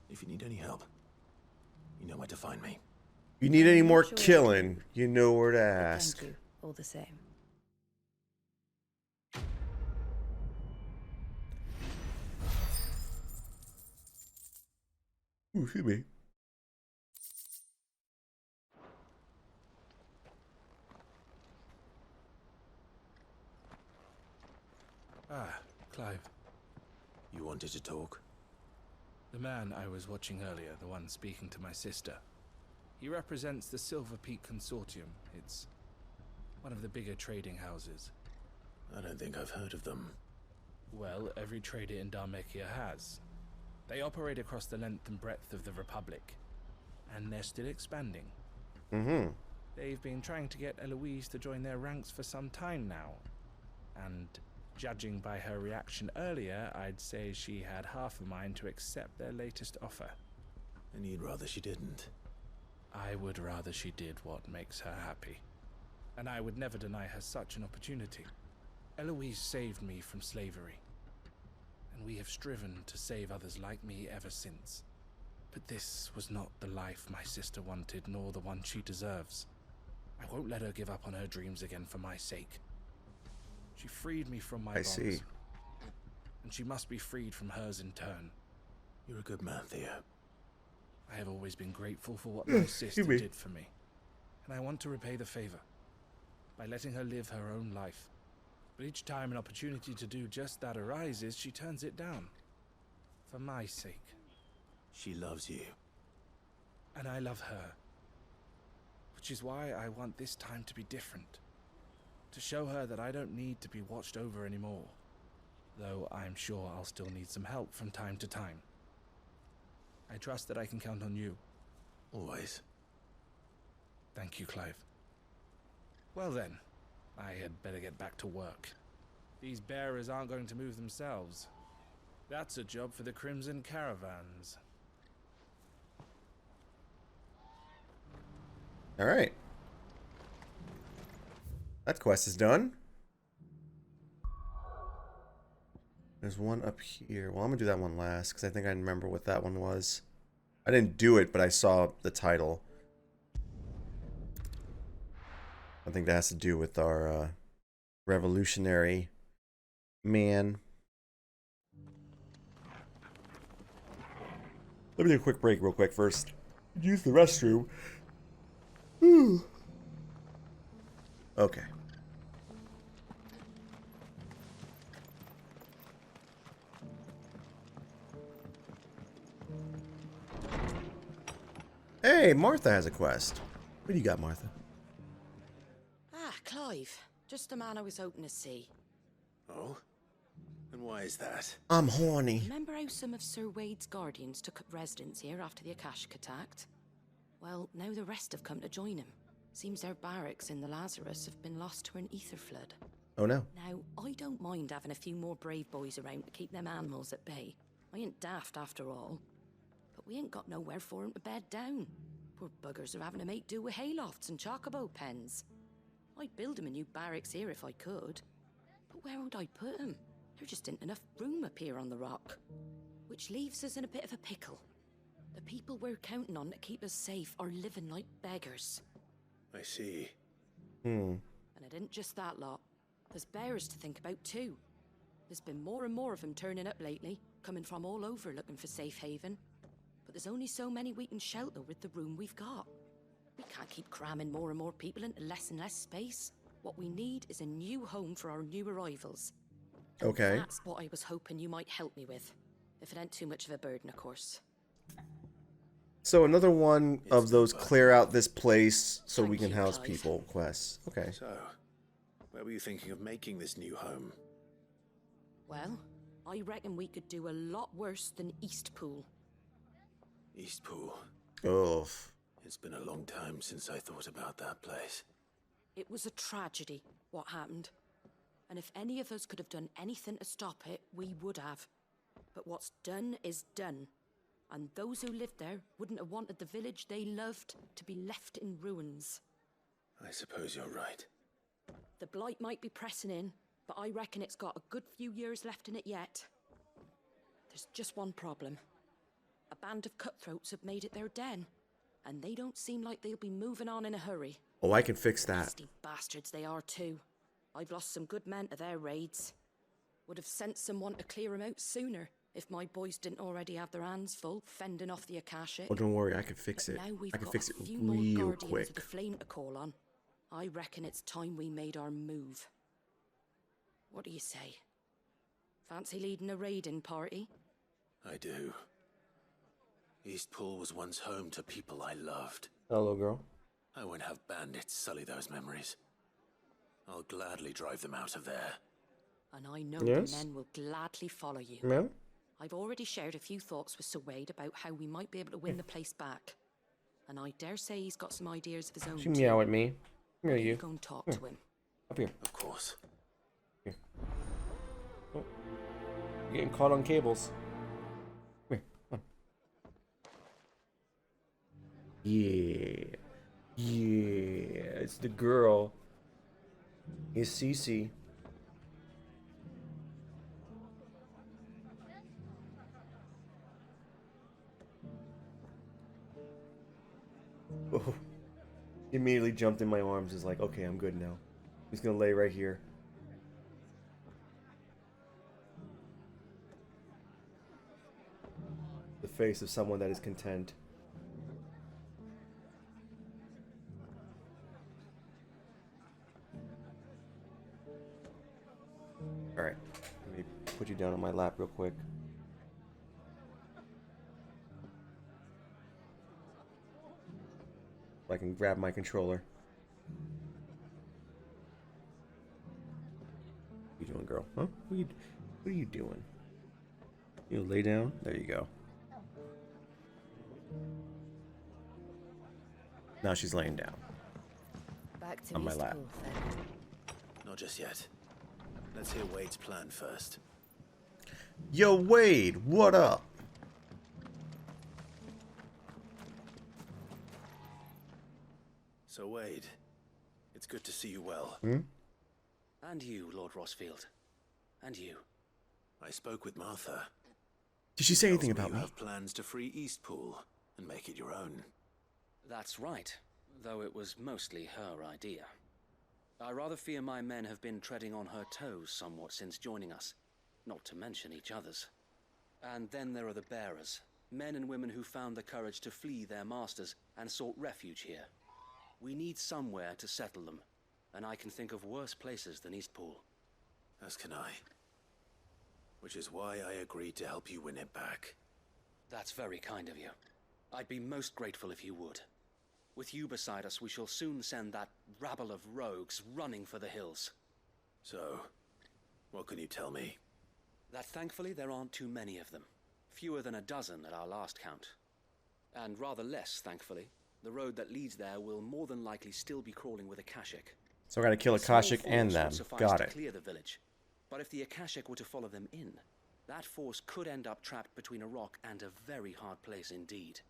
if you need any help, you know where to find me. You need any more killing, you know where to ask. Thank you, all the same. Ooh, excuse me. Ah, Clive. You wanted to talk? The man I was watching earlier, the one speaking to my sister. He represents the Silver Peak Consortium. It's one of the bigger trading houses. I don't think I've heard of them. Well, every trader in Dharmekia has. They operate across the length and breadth of the Republic. And they're still expanding. Mm-hmm. They've been trying to get Eloise to join their ranks for some time now. And judging by her reaction earlier, I'd say she had half a mind to accept their latest offer. And you'd rather she didn't? I would rather she did what makes her happy. And I would never deny her such an opportunity. Eloise saved me from slavery. And we have striven to save others like me ever since. But this was not the life my sister wanted, nor the one she deserves. I won't let her give up on her dreams again for my sake. She freed me from my bonds. I see. And she must be freed from hers in turn. You're a good man, Theo. I have always been grateful for what my sister did for me. And I want to repay the favor by letting her live her own life. But each time an opportunity to do just that arises, she turns it down. For my sake. She loves you. And I love her. Which is why I want this time to be different. To show her that I don't need to be watched over anymore. Though I'm sure I'll still need some help from time to time. I trust that I can count on you. Always. Thank you, Clive. Well then, I had better get back to work. These bearers aren't going to move themselves. That's a job for the Crimson Caravans. Alright. That quest is done. There's one up here. Well, I'm gonna do that one last, because I think I remember what that one was. I didn't do it, but I saw the title. I think that has to do with our revolutionary man. Let me do a quick break real quick first. Use the restroom. Okay. Hey, Martha has a quest. What do you got, Martha? Ah, Clive. Just the man I was hoping to see. Oh? And why is that? I'm horny. Remember how some of Sir Wade's guardians took up residence here after the Akashic attacked? Well, now the rest have come to join him. Seems their barracks in the Lazarus have been lost to an ether flood. Oh no. Now, I don't mind having a few more brave boys around to keep them animals at bay. I ain't daft after all. But we ain't got nowhere for 'em to bed down. Poor buggers are having to make do with haylofts and chocobo pens. I'd build 'em a new barracks here if I could. But where would I put 'em? There just ain't enough room up here on the rock. Which leaves us in a bit of a pickle. The people we're counting on to keep us safe are living like beggars. I see. And it ain't just that lot. There's bears to think about too. There's been more and more of them turning up lately, coming from all over looking for safe haven. But there's only so many we can shelter with the room we've got. We can't keep cramming more and more people into less and less space. What we need is a new home for our new arrivals. Okay. That's what I was hoping you might help me with. If it ain't too much of a burden, of course. So another one of those clear out this place so we can house people quests. Okay. So, where were you thinking of making this new home? Well, I reckon we could do a lot worse than Eastpool. Eastpool. Oh. It's been a long time since I thought about that place. It was a tragedy, what happened. And if any of us could have done anything to stop it, we would have. But what's done is done. And those who lived there wouldn't have wanted the village they loved to be left in ruins. I suppose you're right. The blight might be pressing in, but I reckon it's got a good few years left in it yet. There's just one problem. A band of cutthroats have made it their den, and they don't seem like they'll be moving on in a hurry. Oh, I can fix that. Nasty bastards they are too. I've lost some good men to their raids. Would have sent someone to clear them out sooner if my boys didn't already have their hands full fending off the Akashic. Oh, don't worry, I can fix it. Now we've I can got fix a it few more real guardians quick. of the flame to call on. I reckon it's time we made our move. What do you say? Fancy leading a raiding party? I do. Eastpool was once home to people I loved. Hello, girl. I won't have bandits sully those memories. I'll gladly drive them out of there. And I know Yes? the men will gladly follow you. Ma'am? I've already shared a few thoughts with Sir Wade about how we might be able to win the place back. And I dare say he's got some ideas of his own She too. meow at me. Come here, you. Go and talk Here. to him. Up here. Of course. Here. Oh. You're getting caught on cables. Come here. Come on. Yeah. Yeah. It's the girl. It's Cece. Oh. He immediately jumped in my arms. Is like, okay, I'm good now. He's gonna lay right here. The face of someone that is content. Alright, let me put you down on my lap real quick. So I can grab my controller. What are you doing, girl? Huh? What are you doing? You lay down? There you go. Now she's laying down. Back to On my lap. Eastpool, then. Not just yet. Let's hear Wade's plan first. Yo, Wade, what up? So, Wade, it's good to see you well. And you, Lord Rossfield. And you. I spoke with Martha. Did she say anything Tells about you me? have plans to free Eastpool and make it your own. That's right, though it was mostly her idea. I rather fear my men have been treading on her toes somewhat since joining us, not to mention each other's. And then there are the bearers, men and women who found the courage to flee their masters and sought refuge here. We need somewhere to settle them, and I can think of worse places than Eastpool. As can I. Which is why I agreed to help you win it back. That's very kind of you. I'd be most grateful if you would. With you beside us, we shall soon send that rabble of rogues running for the hills. So, what can you tell me? That thankfully there aren't too many of them. Fewer than a dozen at our last count. And rather less, thankfully. The road that leads there will more than likely still be crawling with Akashic. So I gotta kill Akashic and them. Got it. Clear the village. But if the Akashic were to follow them in, that force could end up trapped between a rock and a very hard place indeed.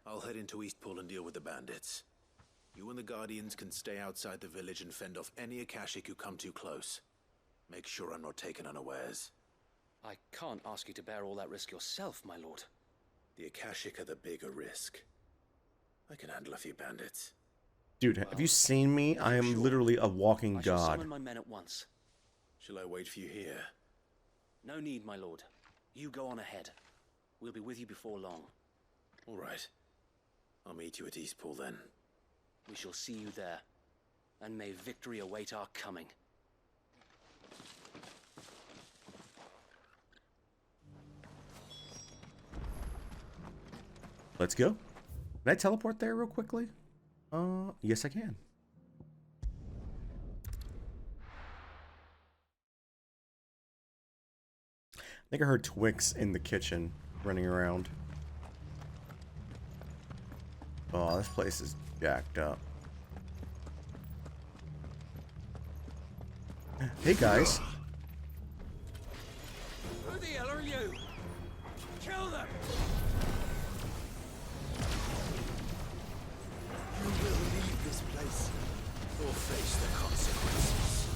I'll head into Eastpool and deal with the bandits. You and the Guardians can stay outside the village and fend off any Akashic who come too close. Make sure I'm not taken unawares. I can't ask you to bear all that risk yourself, my lord. The Akashic are the bigger risk. I can handle a few bandits. Dude, have you seen me? I am literally a walking I shall god. summon my men at once. Shall I wait for you here? No need, my lord. You go on ahead. We'll be with you before long. All right. I'll meet you at Eastpool then. We shall see you there. And may victory await our coming. Let's go. Can I teleport there real quickly? Yes I can. I think I heard Twix in the kitchen running around. Oh, this place is jacked up. Hey guys. Who the hell are you? Kill them! You will leave this place or face the consequences.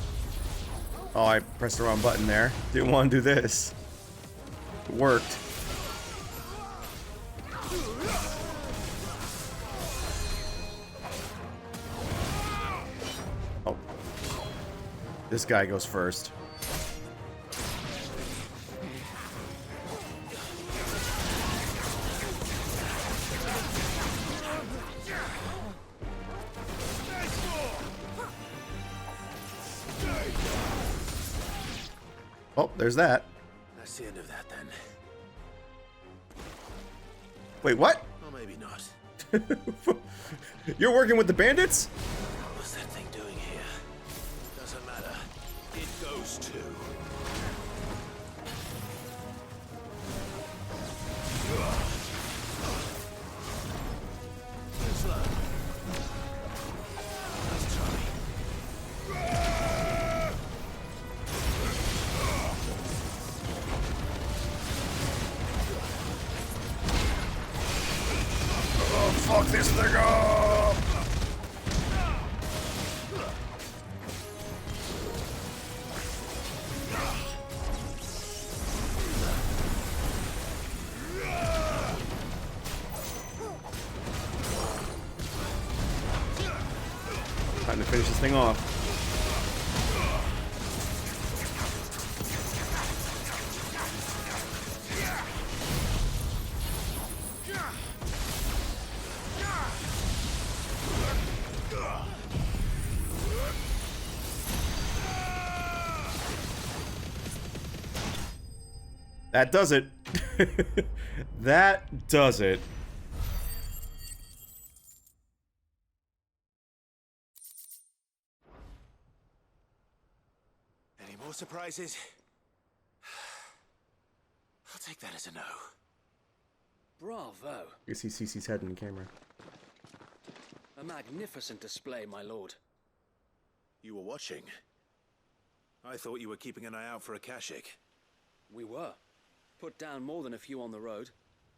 Oh, I pressed the wrong button there. Didn't want to do this. It worked. Oh. This guy goes first. Oh, there's that. That's the end of that then. Wait, what? Or maybe not. You're working with the bandits? What's that thing doing here? Doesn't matter. It goes too. Too slow. Let's try. Oh, fuck this thing up! Time to finish this thing off. That does it. That does it. Any more surprises? I'll take that as a no. Bravo. You see CC's head in the camera. A magnificent display, my lord. You were watching. I thought you were keeping an eye out for Akashic. We were. Put down more than a few on the road,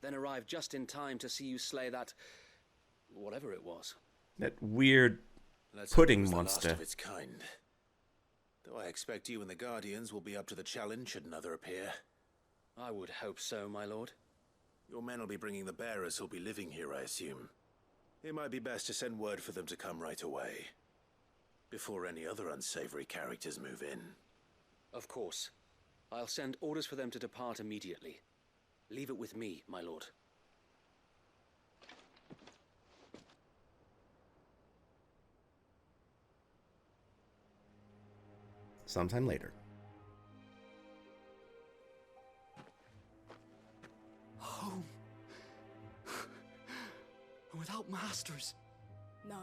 then arrived just in time to see you slay that... whatever it was. That weird Let's hope it pudding was the monster. last of its kind. Though I expect you and the Guardians will be up to the challenge should another appear. I would hope so, my lord. Your men will be bringing the bearers who'll be living here, I assume. It might be best to send word for them to come right away. Before any other unsavory characters move in. Of course. I'll send orders for them to depart immediately. Leave it with me, my lord. sometime later. Home. Without masters. No.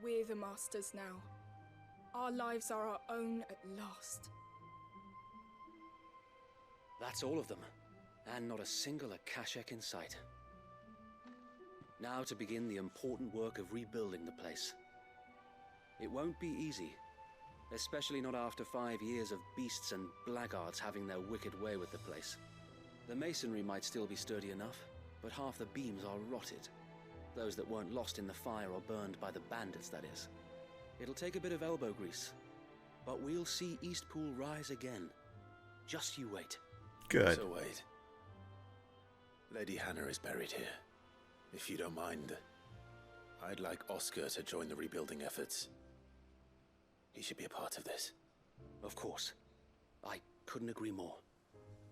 We're the masters now. Our lives are our own at last. That's all of them, and not a single Akashek in sight. Now to begin the important work of rebuilding the place. It won't be easy, especially not after 5 years of beasts and blackguards having their wicked way with the place. The masonry might still be sturdy enough, but half the beams are rotted. Those that weren't lost in the fire or burned by the bandits, that is. It'll take a bit of elbow grease, but we'll see Eastpool rise again. Just you wait. Good. So wait. Lady Hannah is buried here. If you don't mind, I'd like Oscar to join the rebuilding efforts. He should be a part of this. Of course. I couldn't agree more.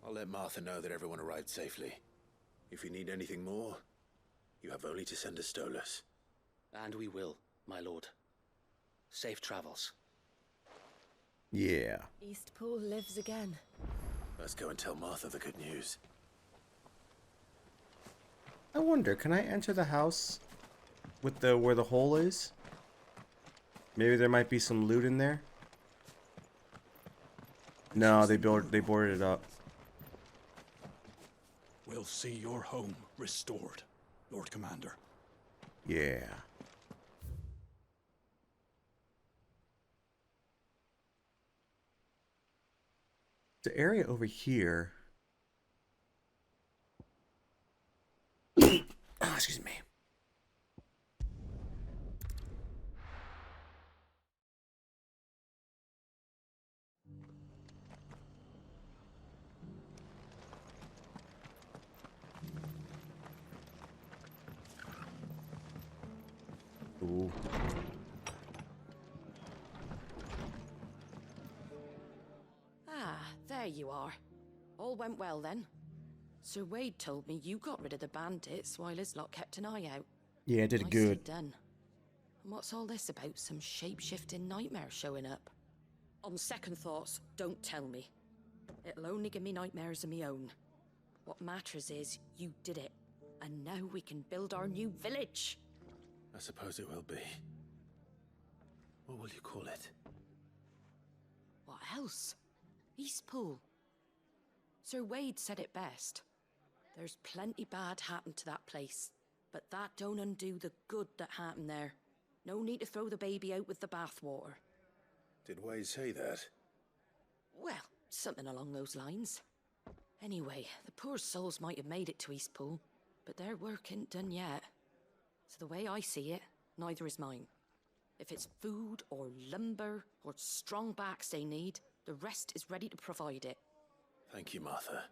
I'll let Martha know that everyone arrived safely. If you need anything more, you have only to send a Stolas. And we will, my lord. Safe travels. Yeah. Eastpool lives again. Let's go and tell Martha the good news. I wonder, can I enter the house with the where the hole is? Maybe there might be some loot in there. No, they boarded it up. We'll see your home restored, Lord Commander. Yeah. The area over here. Oh, excuse me. Ooh. Ah, there you are. All went well then. Sir Wade told me you got rid of the bandits while his lot kept an eye out. Yeah, did Nicely good. done. And what's all this about some shape-shifting nightmare showing up? On second thoughts, don't tell me. It'll only give me nightmares of me own. What matters is you did it. And now we can build our new village. I suppose it will be. What will you call it? What else? Eastpool. Sir Wade said it best. There's plenty bad happened to that place, but that don't undo the good that happened there. No need to throw the baby out with the bathwater. Did Wade say that? Well, something along those lines. Anyway, the poor souls might have made it to Eastpool, but their work ain't done yet. So the way I see it, neither is mine. If it's food or lumber or strong backs they need, the rest is ready to provide it. Thank you, Martha.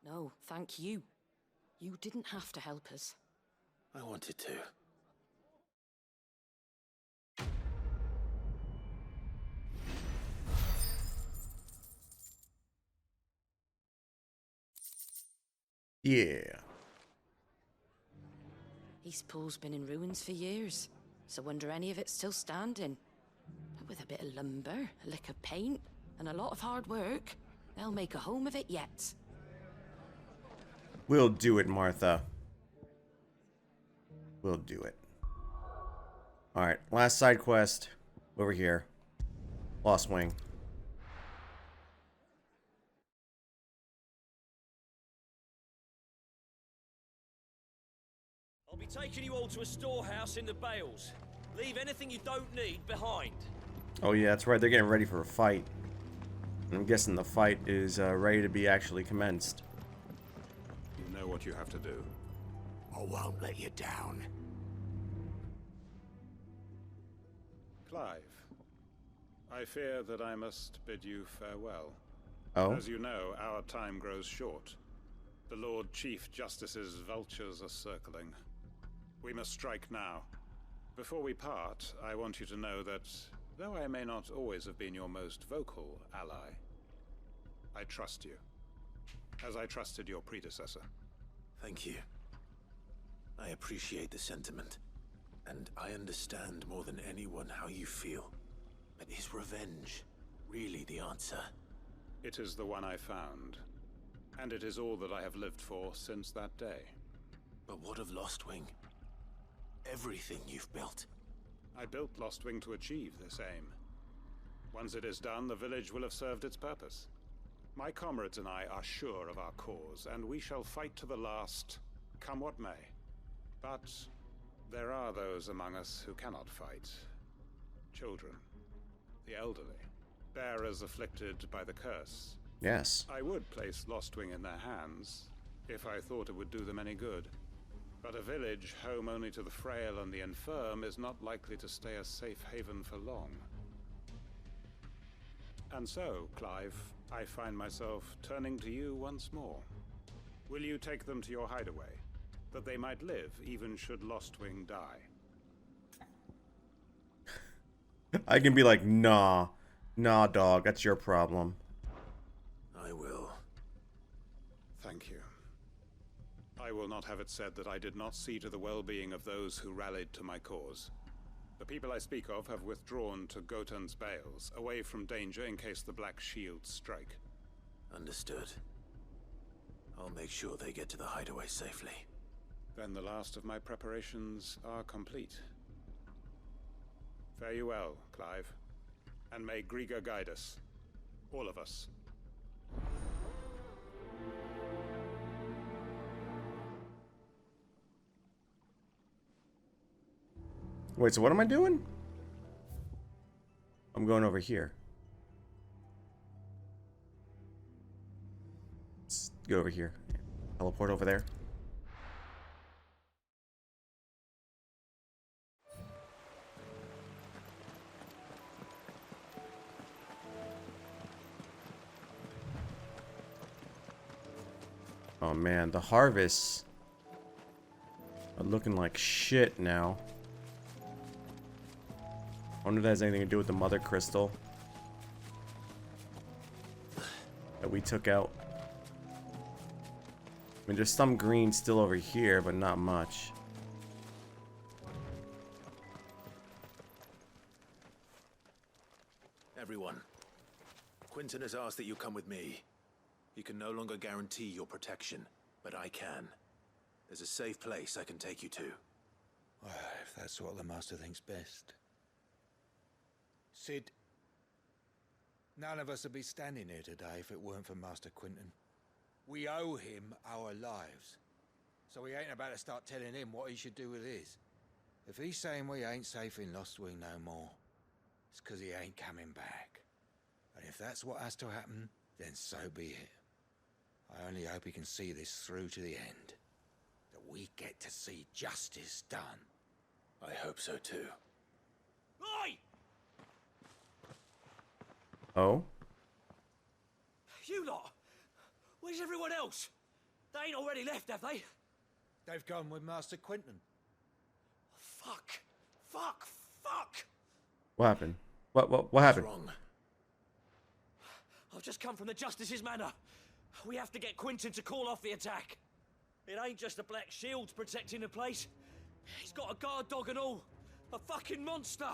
No, thank you. You didn't have to help us. I wanted to. Yeah. Eastpool's been in ruins for years, so wonder any of it's still standing. But with a bit of lumber, a lick of paint, and a lot of hard work, they'll make a home of it yet. We'll do it, Martha. We'll do it. Alright, last side quest. Over here. Lost Wing. I'll be taking you all to a storehouse in the Bales. Leave anything you don't need behind. Oh yeah, that's right. They're getting ready for a fight. I'm guessing the fight is ready to be actually commenced. You know what you have to do. I won't let you down. Clive, I fear that I must bid you farewell. Oh? As you know, our time grows short. The Lord Chief Justice's vultures are circling. We must strike now. Before we part, I want you to know that, though I may not always have been your most vocal ally, I trust you, as I trusted your predecessor. Thank you. I appreciate the sentiment, and I understand more than anyone how you feel. But is revenge really the answer? It is the one I found. And it is all that I have lived for since that day. But what of Lostwing? Everything you've built. I built Lostwing to achieve this aim. Once it is done, the village will have served its purpose. My comrades and I are sure of our cause, and we shall fight to the last, come what may. But there are those among us who cannot fight. Children, the elderly, bearers afflicted by the curse. Yes. I would place Lostwing in their hands, if I thought it would do them any good. But a village home only to the frail and the infirm is not likely to stay a safe haven for long. And so, Clive, I find myself turning to you once more. Will you take them to your hideaway, that they might live even should Lostwing die? I can be like, nah, dog, that's your problem. I will. Thank you. I will not have it said that I did not see to the well-being of those who rallied to my cause. The people I speak of have withdrawn to Gotan's Bales, away from danger in case the Black Shields strike. Understood. I'll make sure they get to the hideaway safely. Then the last of my preparations are complete. Fare you well, Clive. And may Griga guide us. All of us. Wait, so what am I doing? I'm going over here. Let's go over here. Teleport over there. Oh man, the harvests are looking like shit now. I wonder if that has anything to do with the mother crystal that we took out. I mean, there's some green still over here, but not much. Everyone, Quinton has asked that you come with me. He can no longer guarantee your protection, but I can. There's a safe place I can take you to. Well, if that's what the Master thinks best. Sid, none of us would be standing here today if it weren't for Master Quinton. We owe him our lives. So we ain't about to start telling him what he should do with his. If he's saying we ain't safe in Lostwing no more, it's 'cause he ain't coming back. And if that's what has to happen, then so be it. I only hope he can see this through to the end. That we get to see justice done. I hope so too. Oi! Oh? You lot! Where's everyone else? They ain't already left, have they? They've gone with Master Quinton. Fuck! Fuck! Fuck! What happened? What happened? What's wrong? I've just come from the Justice's manor. We have to get Quinton to call off the attack. It ain't just the Black Shields protecting the place. He's got a guard dog and all. A fucking monster.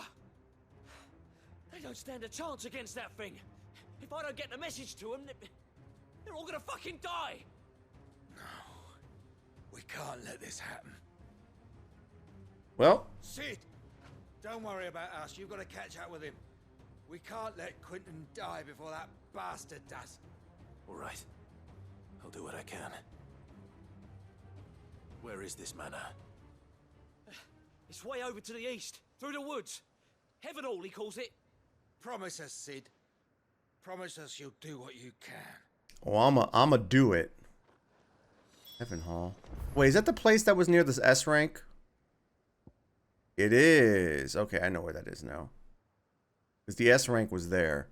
They don't stand a chance against that thing. If I don't get the message to them, they're all gonna fucking die. No. We can't let this happen. Well, Sid! Don't worry about us. You've got to catch up with him. We can't let Quinton die before that bastard does. All right. I'll do what I can. Where is this manor? It's way over to the east, through the woods. Heaven Hall, he calls it. Promise us, Sid. Promise us you'll do what you can. Oh, I'ma do it. Heaven Hall. Wait, is that the place that was near this S rank? It is. Okay, I know where that is now. Because the S rank was there.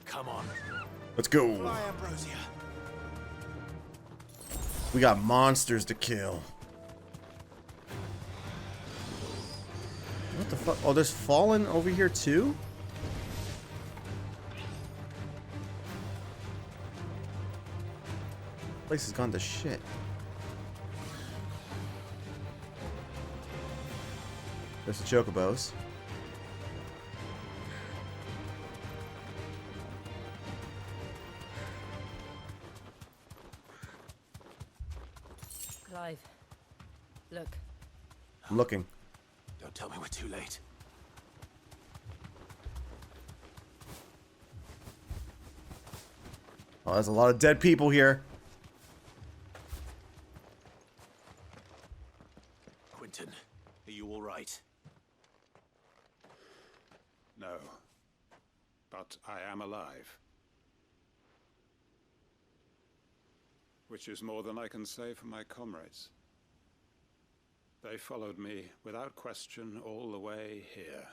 Come on. Let's go. Fly, Ambrosia. We got monsters to kill. What the fuck? Oh, there's Fallen over here too? Place has gone to shit. There's the chocobos. Clive, look. I'm looking. Don't tell me we're too late. Oh, there's a lot of dead people here. Quentin, are you all right? No. But I am alive. Which is more than I can say for my comrades. They followed me without question all the way here.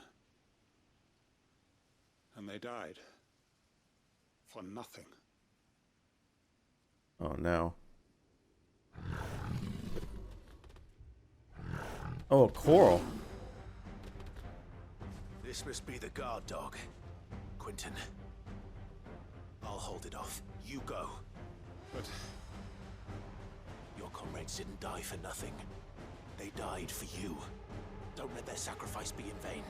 And they died. For nothing. Oh no. Oh, a coral. This must be the guard dog. Quentin. I'll hold it off. You go. But your comrades didn't die for nothing. They died for you. Don't let their sacrifice be in vain.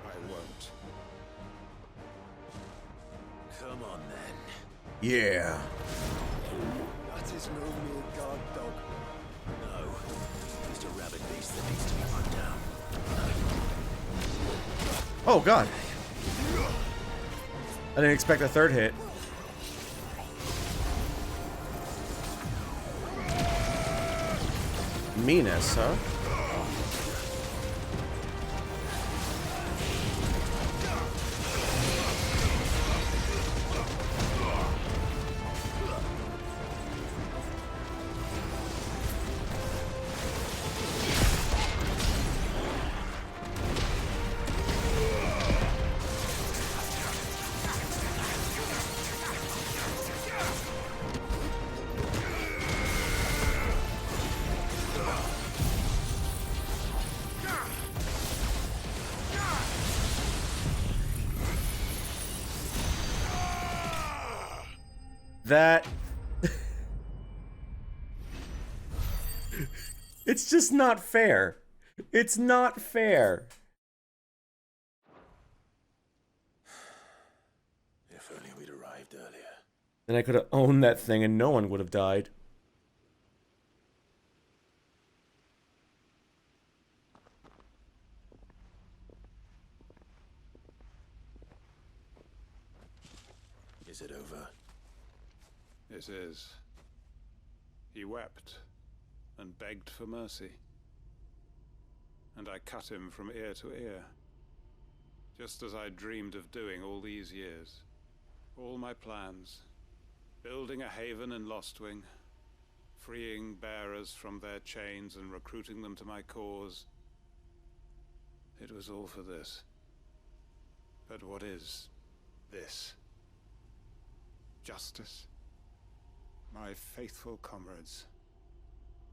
I won't. Come on then. Yeah. That is no mere guard dog. No. Just a rabid beast that needs to be put down. Oh god. I didn't expect a third hit. Meanness, huh? That... It's just not fair. It's not fair. If only we'd arrived earlier. Then I could have owned that thing and no one would have died. Is it over? It is. He wept and begged for mercy. And I cut him from ear to ear. Just as I dreamed of doing all these years. All my plans. Building a haven in Lostwing. Freeing bearers from their chains and recruiting them to my cause. It was all for this. But what is this? Justice? My faithful comrades.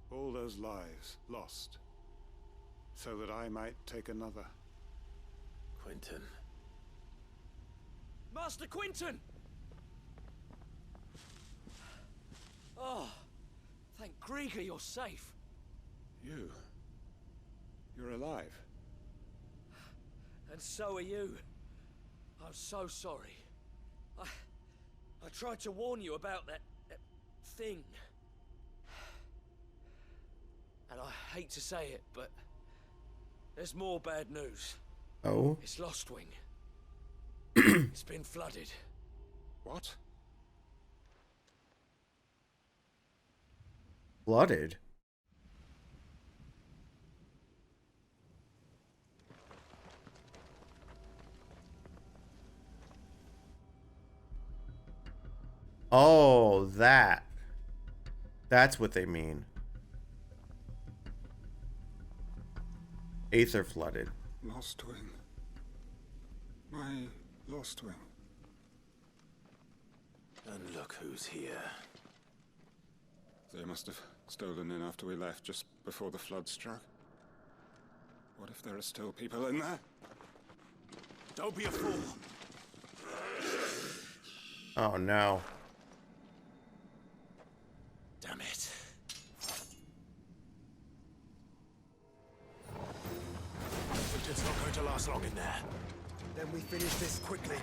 All those lives lost. So that I might take another. Quentin. Master Quentin! Oh, thank Grieger you're safe. You're alive. And so are you. I'm so sorry. I tried to warn you about that thing. And I hate to say it, but there's more bad news. Oh? It's Lostwing. It's been flooded. What? Flooded? Oh, that. That's what they mean. Aether flooded. Lostwing. My Lostwing. And look who's here. They must have stolen in after we left, just before the flood struck. What if there are still people in there? Don't be a fool. Oh no. Then we finish this quickly.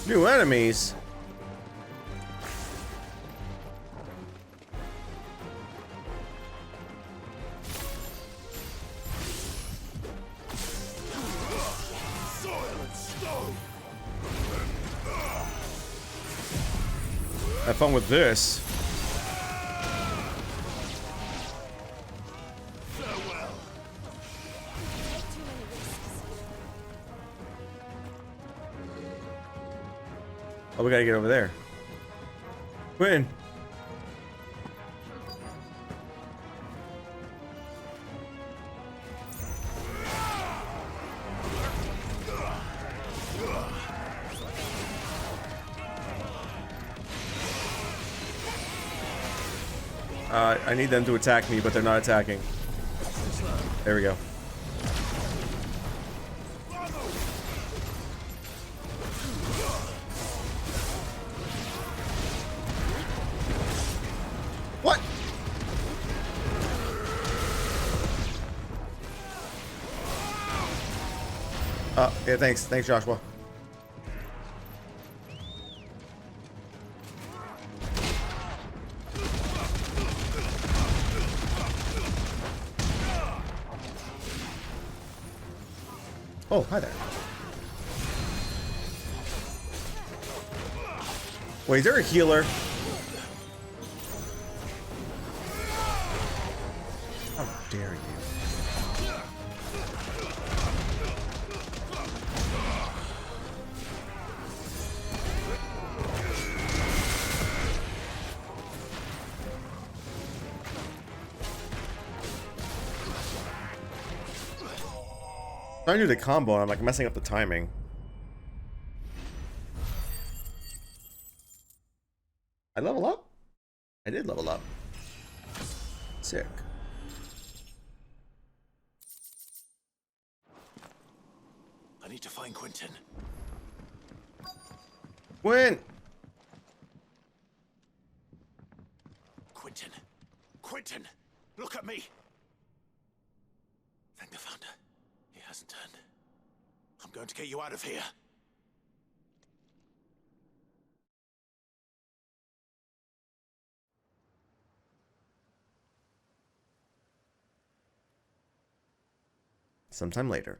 New enemies? Have fun with this. Oh, we gotta get over there. Quinn. I need them to attack me, but they're not attacking. There we go. What? Yeah, thanks. Thanks, Joshua. Oh, hi there. Wait, is there a healer? How dare you? I'm trying to do the combo and I'm like messing up the timing. I level up? I did level up. Sick. I need to find Quentin. Quinn! Quentin! Quentin! Look at me! Thank the Founder. He hasn't turned. I'm going to get you out of here. Sometime later.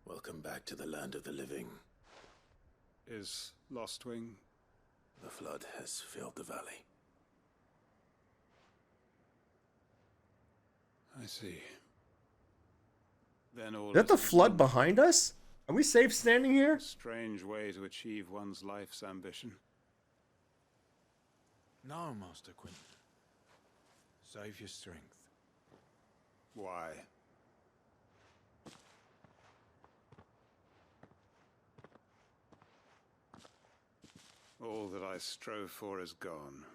Welcome back to the land of the living. Is Lostwing? The flood has filled the valley. I see. Then all Is that the flood behind us? Are we safe standing here? A strange way to achieve one's life's ambition. No, Master Quentin. Save your strength. Why? All that I strove for is gone.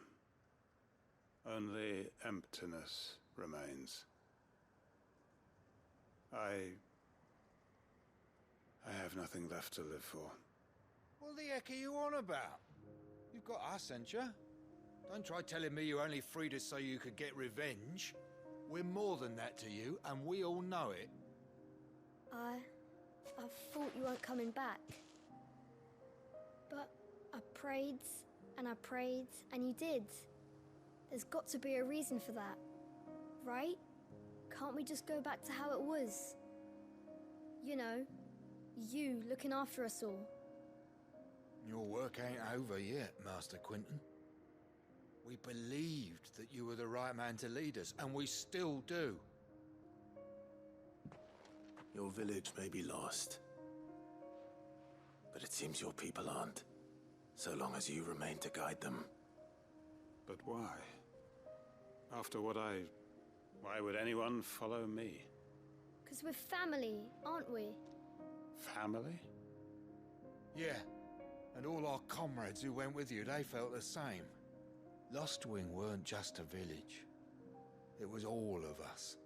Only emptiness remains. I have nothing left to live for. What the heck are you on about? You've got us, ain't you? Don't try telling me you only freed us so you could get revenge. We're more than that to you, and we all know it. I thought you weren't coming back. But I prayed, and you did. There's got to be a reason for that, right? Can't we just go back to how it was? You know, you looking after us all. Your work ain't over yet, Master Quentin. We believed that you were the right man to lead us, and we still do. Your village may be lost, but it seems your people aren't, so long as you remain to guide them. But why? After what why would anyone follow me? Because we're family, aren't we? Family? Yeah, and all our comrades who went with you, they felt the same. Lostwing weren't just a village. It was all of us.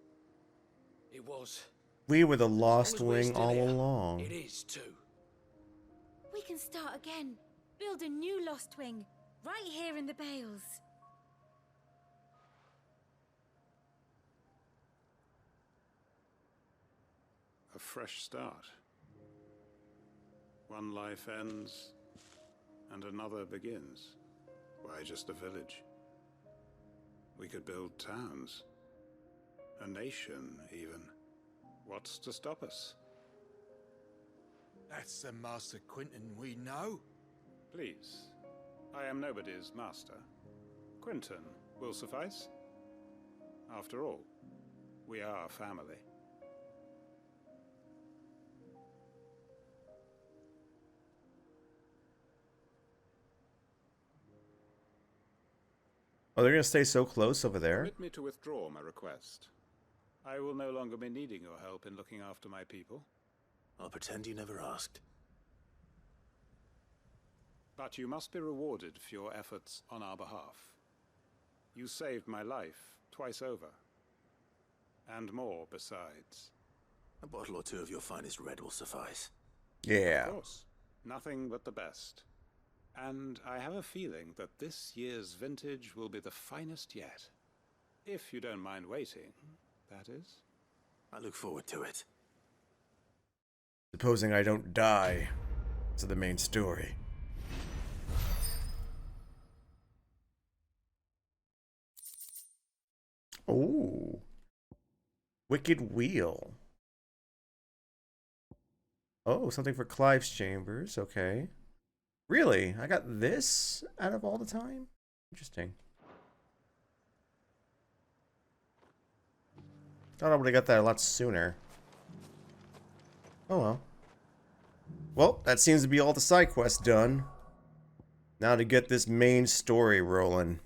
It was. We were the As Lost long as we're Wing still all here, along. It is too. We can start again. Build a new Lost Wing, right here in the Bales. A fresh start. One life ends, and another begins. Why just a village? We could build towns. A nation, even. What's to stop us? That's the Master Quentin we know. Please. I am nobody's master. Quentin will suffice. After all, we are family. Oh, they're gonna stay so close over there? Permit me to withdraw my request. I will no longer be needing your help in looking after my people. I'll pretend you never asked. But you must be rewarded for your efforts on our behalf. You saved my life twice over. And more besides. A bottle or two of your finest red will suffice. Yeah. Of course. Nothing but the best. And I have a feeling that this year's vintage will be the finest yet. If you don't mind waiting, that is. I look forward to it. Supposing I don't die to the main story. Oh. Wicked Wheel. Oh, something for Clive's Chambers. Okay. Really? I got this out of all the time? Interesting. Thought I would have got that a lot sooner. Oh well. Well, that seems to be all the side quests done. Now to get this main story rolling.